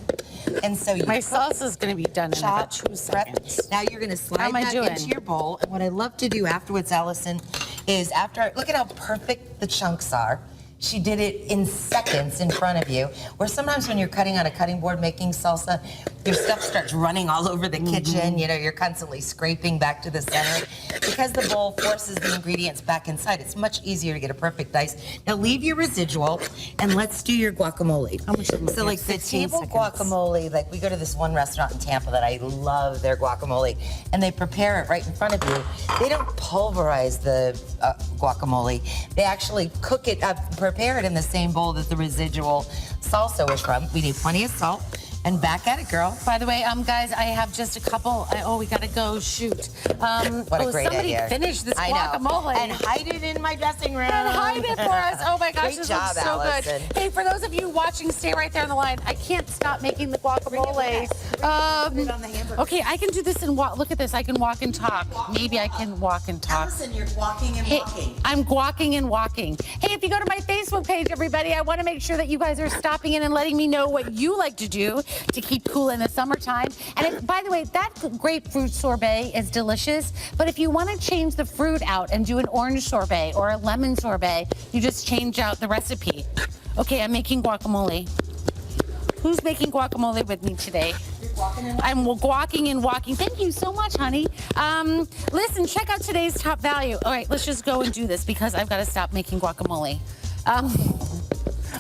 And so My salsa is going to be done in about 2 seconds. Now you're going to slide that into your bowl. And what I love to do afterwards, Allison, is look at how perfect the chunks are. She did it in seconds in front of you. Where sometimes when you're cutting on a cutting board making salsa, your stuff starts running all over the kitchen. You know, you're constantly scraping back to the center. Because the bowl forces the ingredients back inside, it's much easier to get a perfect dice. Now leave your residual and let's do your guacamole. So like the table guacamole, like we go to this one restaurant in Tampa that I love their guacamole, and they prepare it right in front of you. They don't pulverize the guacamole. They actually cook it up, prepare it in the same bowl that the residual salsa was from. We need plenty of salt. And back at it, girl. By the way, guys, I have just a couple. We gotta go. Shoot. What a great somebody idea. finish this I know. guacamole. And hide it in my dressing room. And hide it for us. Oh my gosh, Great this job, looks so Allison. good. Hey, for those of you watching, stay right there on the line. I can't stop making the guacamole. Okay, I can do this and walk. Look at this. I can walk and talk. Maybe I can walk and talk. Allison, you're walking and walking. I'm guacking and walking. Hey, if you go to my Facebook page, everybody, I want to make sure that you guys are stopping in and letting me know what you like to do to keep cool in the summertime. And if, by the way, that grapefruit sorbet is delicious, but if you want to change the fruit out and do an orange sorbet or a lemon sorbet, you just change out the recipe. Okay, I'm making guacamole. Who's making guacamole with me today? I'm guacking and walking. Thank you so much, honey. Listen, check out today's top value. All right, let's just go and do this because I've got to stop making guacamole. All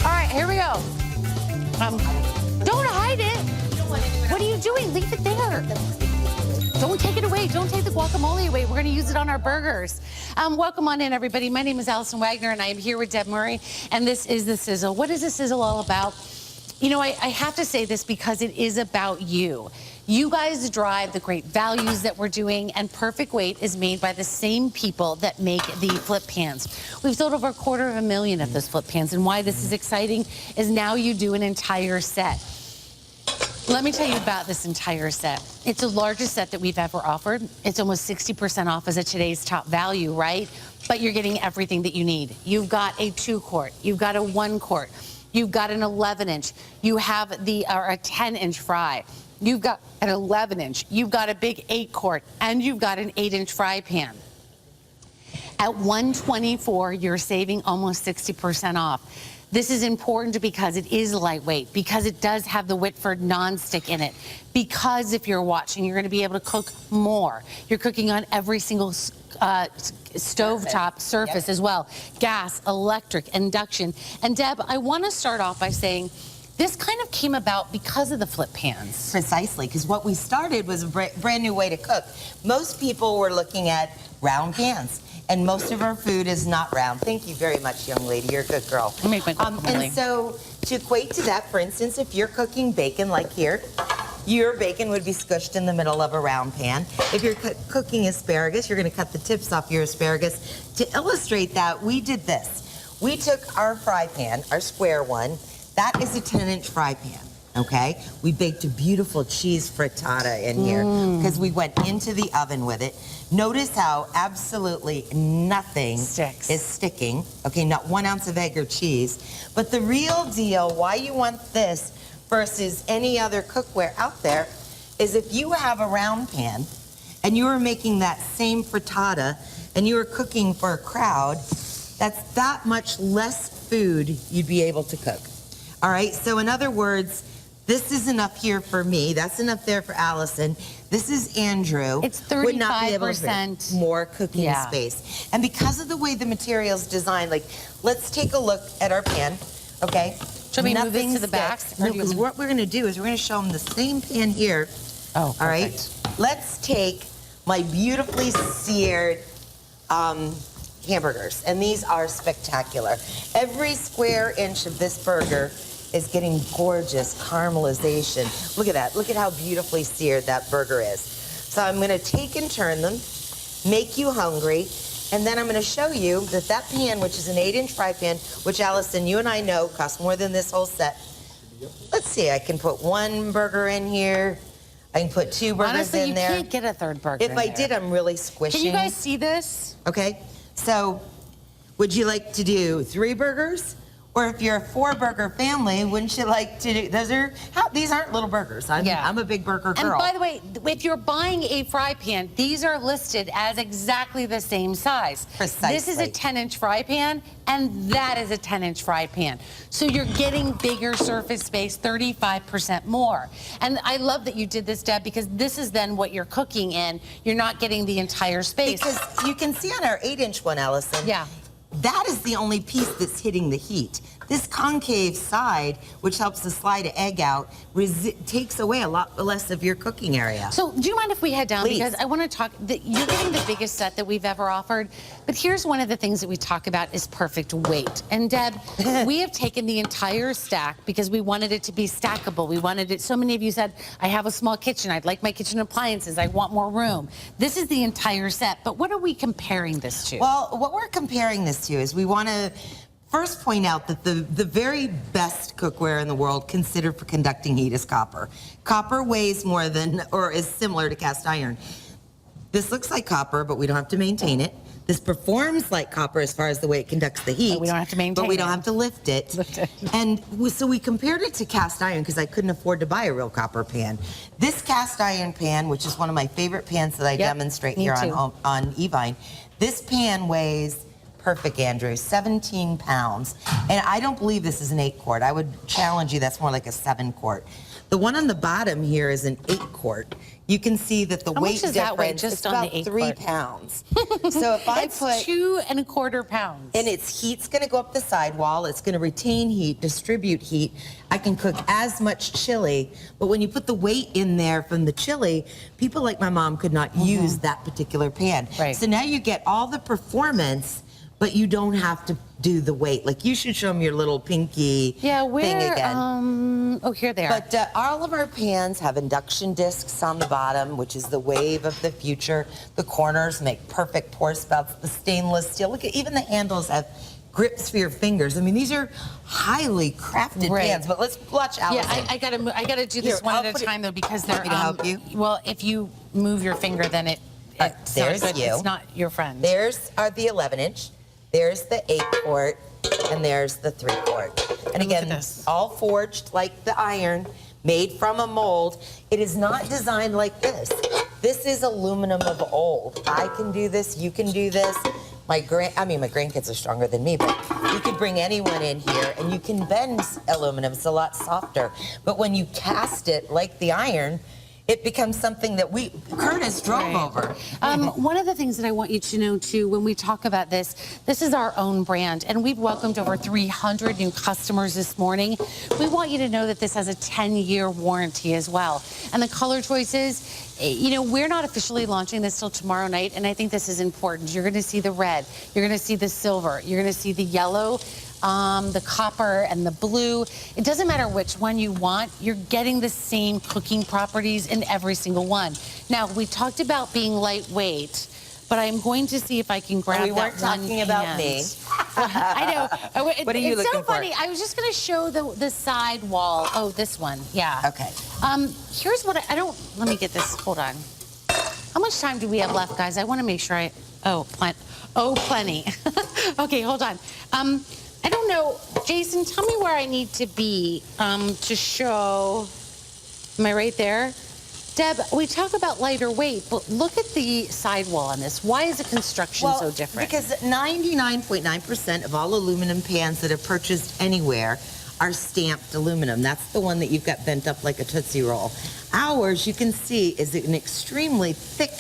right, here we go. Don't hide it. What are you doing? Leave it there. Don't take it away. Don't take the guacamole away. We're going to use it on our burgers. Welcome on in, everybody. My name is Allison Waggoner, and I am here with Deb Murray, and this is the Sizzle. What is the Sizzle all about? You know, I have to say this because it is about you. You guys drive the great values that we're doing, and Perfect Weight is made by the same people that make the flip pans. We've sold over 250,000 of those flip pans, and why this is exciting is now you do an entire set. Let me tell you about this entire set. It's the largest set that we've ever offered. It's almost 60% off as a today's top value, right? But you're getting everything that you need. You've got a 2-quart, you've got a 1-quart, you've got an 11-inch, you have a 10-inch fry, you've got an 11-inch, you've got a big 8-quart, and you've got an 8-inch fry pan. At $124, you're saving almost 60% off. This is important because it is lightweight, because it does have the Whitford nonstick in it, because if you're watching, you're going to be able to cook more. You're cooking on every single stovetop surface as well. Gas, electric, induction. And Deb, I want to start off by saying this kind of came about because of the flip pans. Precisely, because what we started was a brand new way to cook. Most people were looking at round pans. And most of our food is not round. Thank you very much, young lady. You're a good girl. And so to equate to that, for instance, if you're cooking bacon like here, your bacon would be squished in the middle of a round pan. If you're cooking asparagus, you're going to cut the tips off your asparagus. To illustrate that, we did this. We took our fry pan, our square one. That is a 10-inch fry pan. Okay, we baked a beautiful cheese frittata in here because we went into the oven with it. Notice how absolutely nothing is sticking. Okay, not 1 ounce of egg or cheese. But the real deal, why you want this versus any other cookware out there, is if you have a round pan and you are making that same frittata and you are cooking for a crowd, that's that much less food you'd be able to cook. All right, so in other words, this is enough here for me. That's enough there for Allison. This is Andrew. It's 35%. Would not be able to more cooking space. And because of the way the material's designed, like, let's take a look at our pan, okay? Should we move this to the back? No, because what we're going to do is we're going to show them the same pan here. Oh, perfect. All right? Let's take my beautifully seared hamburgers, and these are spectacular. Every square inch of this burger is getting gorgeous caramelization. Look at that. Look at how beautifully seared that burger is. So I'm going to take and turn them, make you hungry, and then I'm going to show you that that pan, which is an 8-inch fry pan, which, Allison, you and I know costs more than this whole set. Let's see. I can put 1 burger in here. I can put 2 burgers Honestly, in there. you can't get a 3rd burger If I did, I'm really squishing. Can you guys see this? Okay. So would you like to do 3 burgers? Or if you're a 4-burger family, wouldn't you like to do, these aren't little burgers. I'm a big burger girl. And by the way, if you're buying a fry pan, these are listed as exactly the same size. Precisely. This is a 10-inch fry pan, and that is a 10-inch fry pan. So you're getting bigger surface space, 35% more. And I love that you did this, Deb, because this is then what you're cooking in. You're not getting the entire space. Because you can see on our 8-inch one, Allison. Yeah. That is the only piece that's hitting the heat. This concave side, which helps to slide an egg out, takes away a lot less of your cooking area. So do you mind if we head down? Please. Because I want to talk, you're getting the biggest set that we've ever offered, but here's one of the things that we talk about is perfect weight. And Deb, we have taken the entire stack because we wanted it to be stackable. We wanted it, so many of you said, I have a small kitchen, I'd like my kitchen appliances, I want more room. This is the entire set, but what are we comparing this to? Well, what we're comparing this to is we want to first point out that the very best cookware in the world considered for conducting heat is copper. Copper weighs more than, or is similar to cast iron. This looks like copper, but we don't have to maintain it. This performs like copper as far as the way it conducts the heat. But we don't have to maintain But we don't it. have to lift it. And so we compared it to cast iron because I couldn't afford to buy a real copper pan. This cast iron pan, which is one of my favorite pans that I demonstrate me here too. on e.131, this pan weighs, perfect, Andrew, 17 pounds. And I don't believe this is an 8-quart. I would challenge you, that's more like a 7-quart. The one on the bottom here is an 8-quart. You can see that the How weight much is that weight difference just is on the about 8 3 quart? pounds. So if I It's put 2¼ pounds. and its heat's going to go up the sidewall. It's going to retain heat, distribute heat. I can cook as much chili, but when you put the weight in there from the chili, people like my mom could not use that particular pan. Right. So now you get all the performance, but you don't have to do the weight. Like, you should show them your little pinky Yeah, thing where, again. oh, here they are. But all of our pans have induction discs on the bottom, which is the wave of the future. The corners make perfect pour spouts. The stainless steel, look at, even the handles have grips for your fingers. I mean, these are highly crafted pans. But let's watch Allison. Yeah, I gotta do this Here, one I'll at put a it- time though, because they're Want me to help you? Well, if you move your finger, then it's there's not good. you. It's not your friend. There's are the 11-inch. There's the 8-quart, and there's the 3-quart. And look at again, this. all forged like the iron, made from a mold. It is not designed like this. This is aluminum of old. I can do this. You can do this. My grandkids are stronger than me, but you could bring anyone in here, and you can bend aluminum. It's a lot softer. But when you cast it like the iron, it becomes something that Curtis drove over. One of the things that I want you to know too, when we talk about this is our own brand, and we've welcomed over 300 new customers this morning. We want you to know that this has a 10-year warranty as well. And the color choices, you know, we're not officially launching this till tomorrow night, and I think this is important. You're gonna see the red, you're gonna see the silver, you're gonna see the yellow, the copper and the blue. It doesn't matter which one you want, you're getting the same cooking properties in every single one. Now, we talked about being lightweight, but I'm going to see if I can grab We weren't that one talking about hand. me. I know. What are you it's so looking for? funny. I was just going to show the side wall. Oh, this one. Yeah. Okay. Here's what I don't. Let me get this. Hold on. How much time do we have left, guys? I want to make sure I. Oh, plenty. Okay, hold on. I don't know, Jason. Tell me where I need to be to show. Am I right there? Deb, we talk about lighter weight, but look at the sidewall on this. Why is the construction so different? Because 99.9% of all aluminum pans that are purchased anywhere are stamped aluminum. That's the one that you've got bent up like a Tootsie Roll. Ours, you can see, is an extremely thick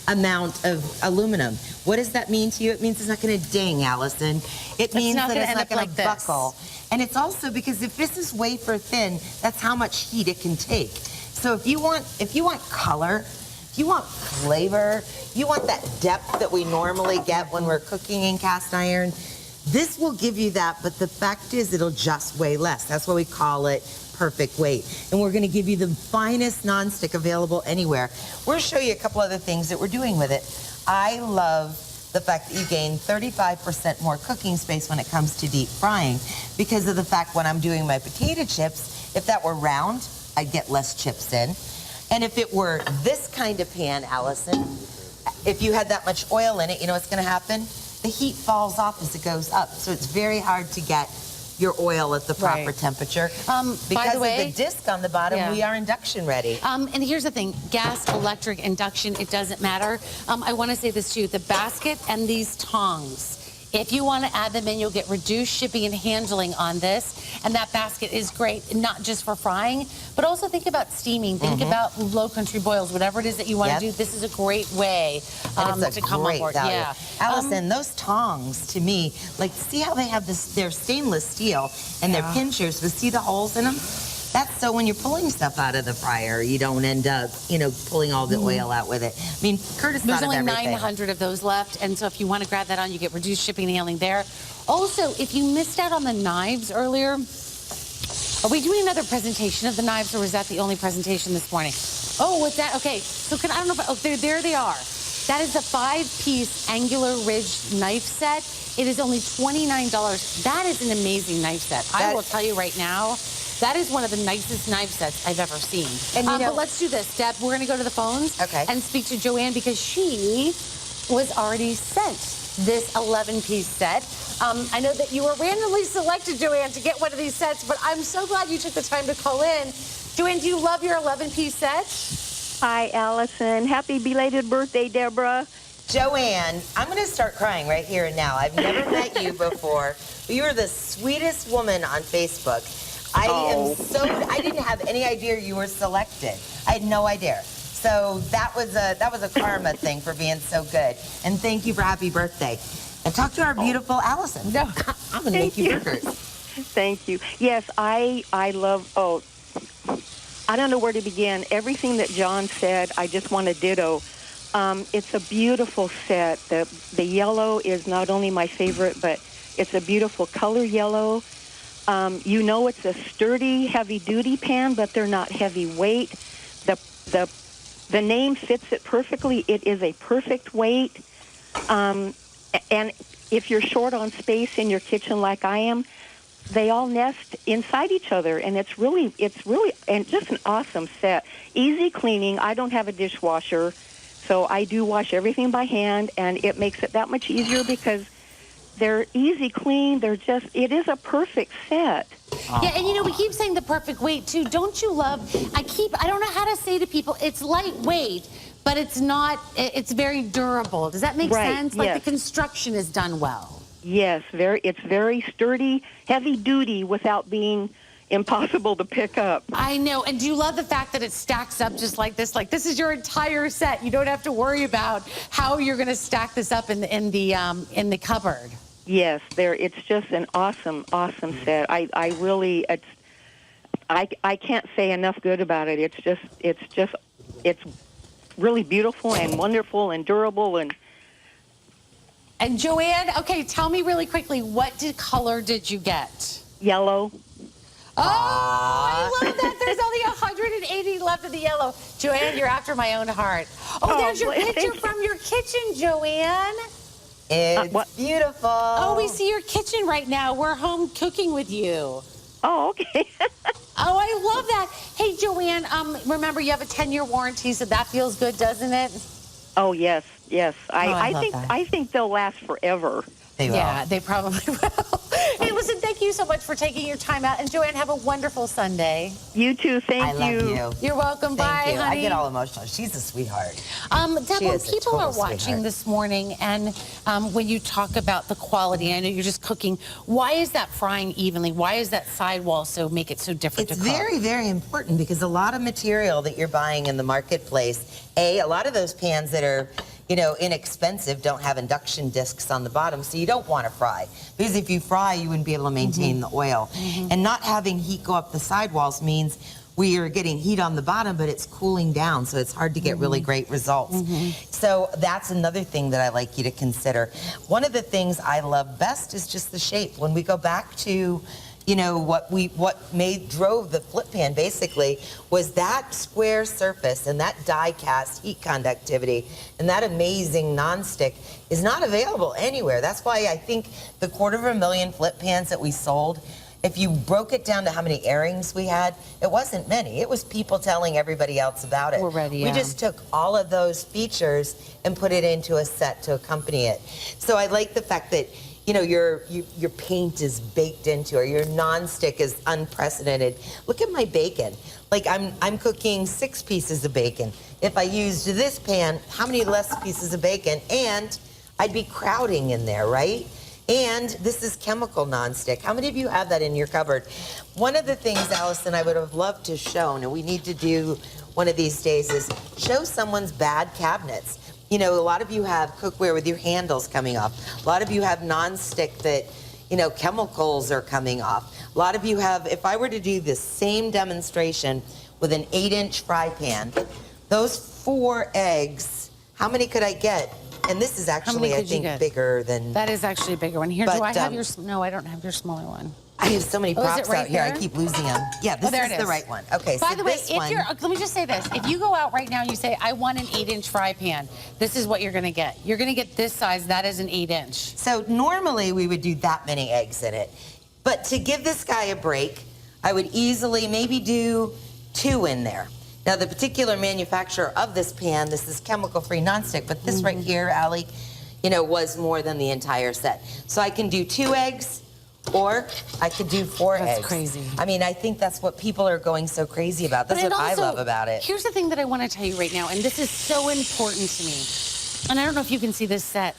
amount of aluminum. What does that mean to you? It means it's not going to ding, Allison. It means not that gonna it's end not up going like to this. buckle. And it's also because if this is wafer thin, that's how much heat it can take. So if you want color, if you want flavor, you want that depth that we normally get when we're cooking in cast iron, this will give you that, but the fact is it'll just weigh less. That's why we call it perfect weight. And we're going to give you the finest nonstick available anywhere. We're going to show you a couple other things that we're doing with it. I love the fact that you gain 35% more cooking space when it comes to deep frying because of the fact when I'm doing my potato chips, if that were round, I'd get less chips in. And if it were this kind of pan, Allison, if you had that much oil in it, you know what's going to happen? The heat falls off as it goes up. So it's very hard to get your oil at the proper Right. temperature. By Because the way, of the disc on the bottom, Yeah. we are induction ready. And here's the thing, gas, electric, induction, it doesn't matter. I want to say this too, the basket and these tongs, If you want to add them in, you'll get reduced shipping and handling on this. And that basket is great, not just for frying, but also think about steaming. Think about low country boils, whatever it is that you want to do. This is a great way to come on board. Value. Yeah. Allison, those tongs, to me, like, see how they have this, they're stainless steel and they're pinchers, but see the holes in them? That's so when you're pulling stuff out of the fryer, you don't end up, pulling all the oil out with it. I mean, Curtis There's thought of only everything. 900 of those left, and so if you want to grab that on, you get reduced shipping and handling there. Also, if you missed out on the knives earlier, are we doing another presentation of the knives, or was that the only presentation this morning? Oh, what's that? Okay, so I don't know if, there they are. That is a 5-piece angular ridged knife set. It is only $29. That is an amazing knife set. I will tell you right now, that is one of the nicest knife sets I've ever seen. And but let's do this, Deb. We're going to go to the phones and speak to Joanne because she was already sent this 11-piece set. I know that you were randomly selected, Joanne, to get one of these sets, but I'm so glad you took the time to call in. Joanne, do you love your 11-piece set? Hi, Allison. Happy belated birthday, Deborah. Joanne, I'm going to start crying right here and now. I've never met you before, but you are the sweetest woman on Facebook. I didn't have any idea you were selected. I had no idea. So that was a karma thing for being so good. And thank you for happy birthday. And talk to our beautiful Allison. No, I'm going to make you burgers. Thank you. Yes, I love, I don't know where to begin. Everything that John said, I just want to ditto. It's a beautiful set. The yellow is not only my favorite, but it's a beautiful color yellow. It's a sturdy, heavy-duty pan, but they're not heavyweight. The name fits it perfectly. It is a perfect weight. And if you're short on space in your kitchen like I am, they all nest inside each other, and it's really and just an awesome set. Easy cleaning. I don't have a dishwasher, so I do wash everything by hand, and it makes it that much easier because they're easy clean. It is a perfect set. Yeah, and we keep saying the perfect weight too. Don't you love, I don't know how to say to people, it's lightweight, but it's it's very durable. Does that make sense? Like the construction is done well. Yes, it's very sturdy, heavy duty without being impossible to pick up. I know. And do you love the fact that it stacks up just like this? Like, this is your entire set. You don't have to worry about how you're going to stack this up in the cupboard. Yes, it's just an awesome set. I can't say enough good about it. It's really beautiful and wonderful and durable And Joanne, okay, tell me really quickly, what color did you get? Yellow. Oh, I love that. There's only 180 left of the yellow. Joanne, you're after my own heart. Oh, there's your picture from your kitchen, Joanne. It's beautiful. Oh, we see your kitchen right now. We're home cooking with you. Oh, okay. Oh, I love that. Hey, Joanne, remember you have a 10-year warranty, so that feels good, doesn't it? Oh, yes. I think they'll last forever. They will. Yeah, they probably will. Hey, listen, thank you so much for taking your time out. And Joanne, have a wonderful Sunday. You too. Thank you. I love you. You're welcome. Thank Bye, you. honey. I get all emotional. She's a sweetheart. Deb, when people are watching sweetheart. this morning and when you talk about the quality, I know you're just cooking, why is that frying evenly? Why is that sidewall make it so different It's to cook? very, very important because a lot of material that you're buying in the marketplace, a lot of those pans that are inexpensive don't have induction discs on the bottom, so you don't want to fry. Because if you fry, you wouldn't be able to maintain the oil. And not having heat go up the sidewalls means we are getting heat on the bottom, but it's cooling down, so it's hard to get really great results. So that's another thing that I like you to consider. One of the things I love best is just the shape. When we go back to what drove the flip pan basically was that square surface and that die cast heat conductivity and that amazing nonstick is not available anywhere. That's why I think the 250,000 flip pans that we sold, if you broke it down to how many airings we had, it wasn't many. It was people telling everybody else about it. We're ready, We just took all of those features and put it into a set to accompany it. So I like the fact that your paint is baked into, or your nonstick is unprecedented. Look at my bacon. Like I'm cooking 6 pieces of bacon. If I used this pan, how many less pieces of bacon? And I'd be crowding in there, right? And this is chemical nonstick. How many of you have that in your cupboard? One of the things, Allison, I would have loved to show, and we need to do one of these days, is show someone's bad cabinets. You know, a lot of you have cookware with your handles coming off. A lot of you have nonstick that, you know, chemicals are coming off. A lot of you have, if I were to do the same demonstration with an 8-inch fry pan, those 4 eggs, how many could I get? And this is actually, I think, bigger than... That is actually a bigger one. Here, But, do I have your... No, I don't have your smaller one. I have so many Oh, is it props right out here, I there? keep losing them. Yeah, this there is it the is. right one. Okay, By so the way, this if one... you're, let me just say this. If you go out right now and you say, I want an 8-inch fry pan, this is what you're going to get. You're going to get this size. That is an 8-inch. So normally we would do that many eggs in it. But to give this guy a break, I would easily maybe do 2 in there. Now, the particular manufacturer of this pan, this is chemical-free nonstick, but this right here, Allie, you know, was more than the entire set. So I can do 2 eggs, or I could do 4 eggs. That's crazy. I mean, I think that's what people are going so crazy about. That's what I love about it. Here's the thing that I want to tell you right now, and this is so important to me. And I don't know if you can see this set.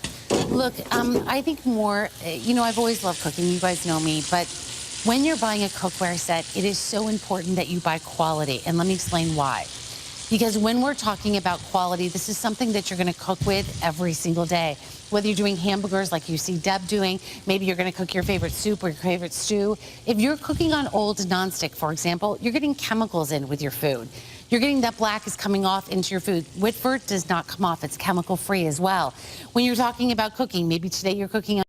Look, I think more, you know, I've always loved cooking. You guys know me. But when you're buying a cookware set, it is so important that you buy quality. And let me explain why. Because when we're talking about quality, this is something that you're going to cook with every single day. Whether you're doing hamburgers like you see Deb doing, maybe you're going to cook your favorite soup or your favorite stew. If you're cooking on old nonstick, for example, you're getting chemicals in with your food. You're getting that black is coming off into your food. Whitford does not come off. It's chemical free as well. When you're talking about cooking, maybe today you're cooking on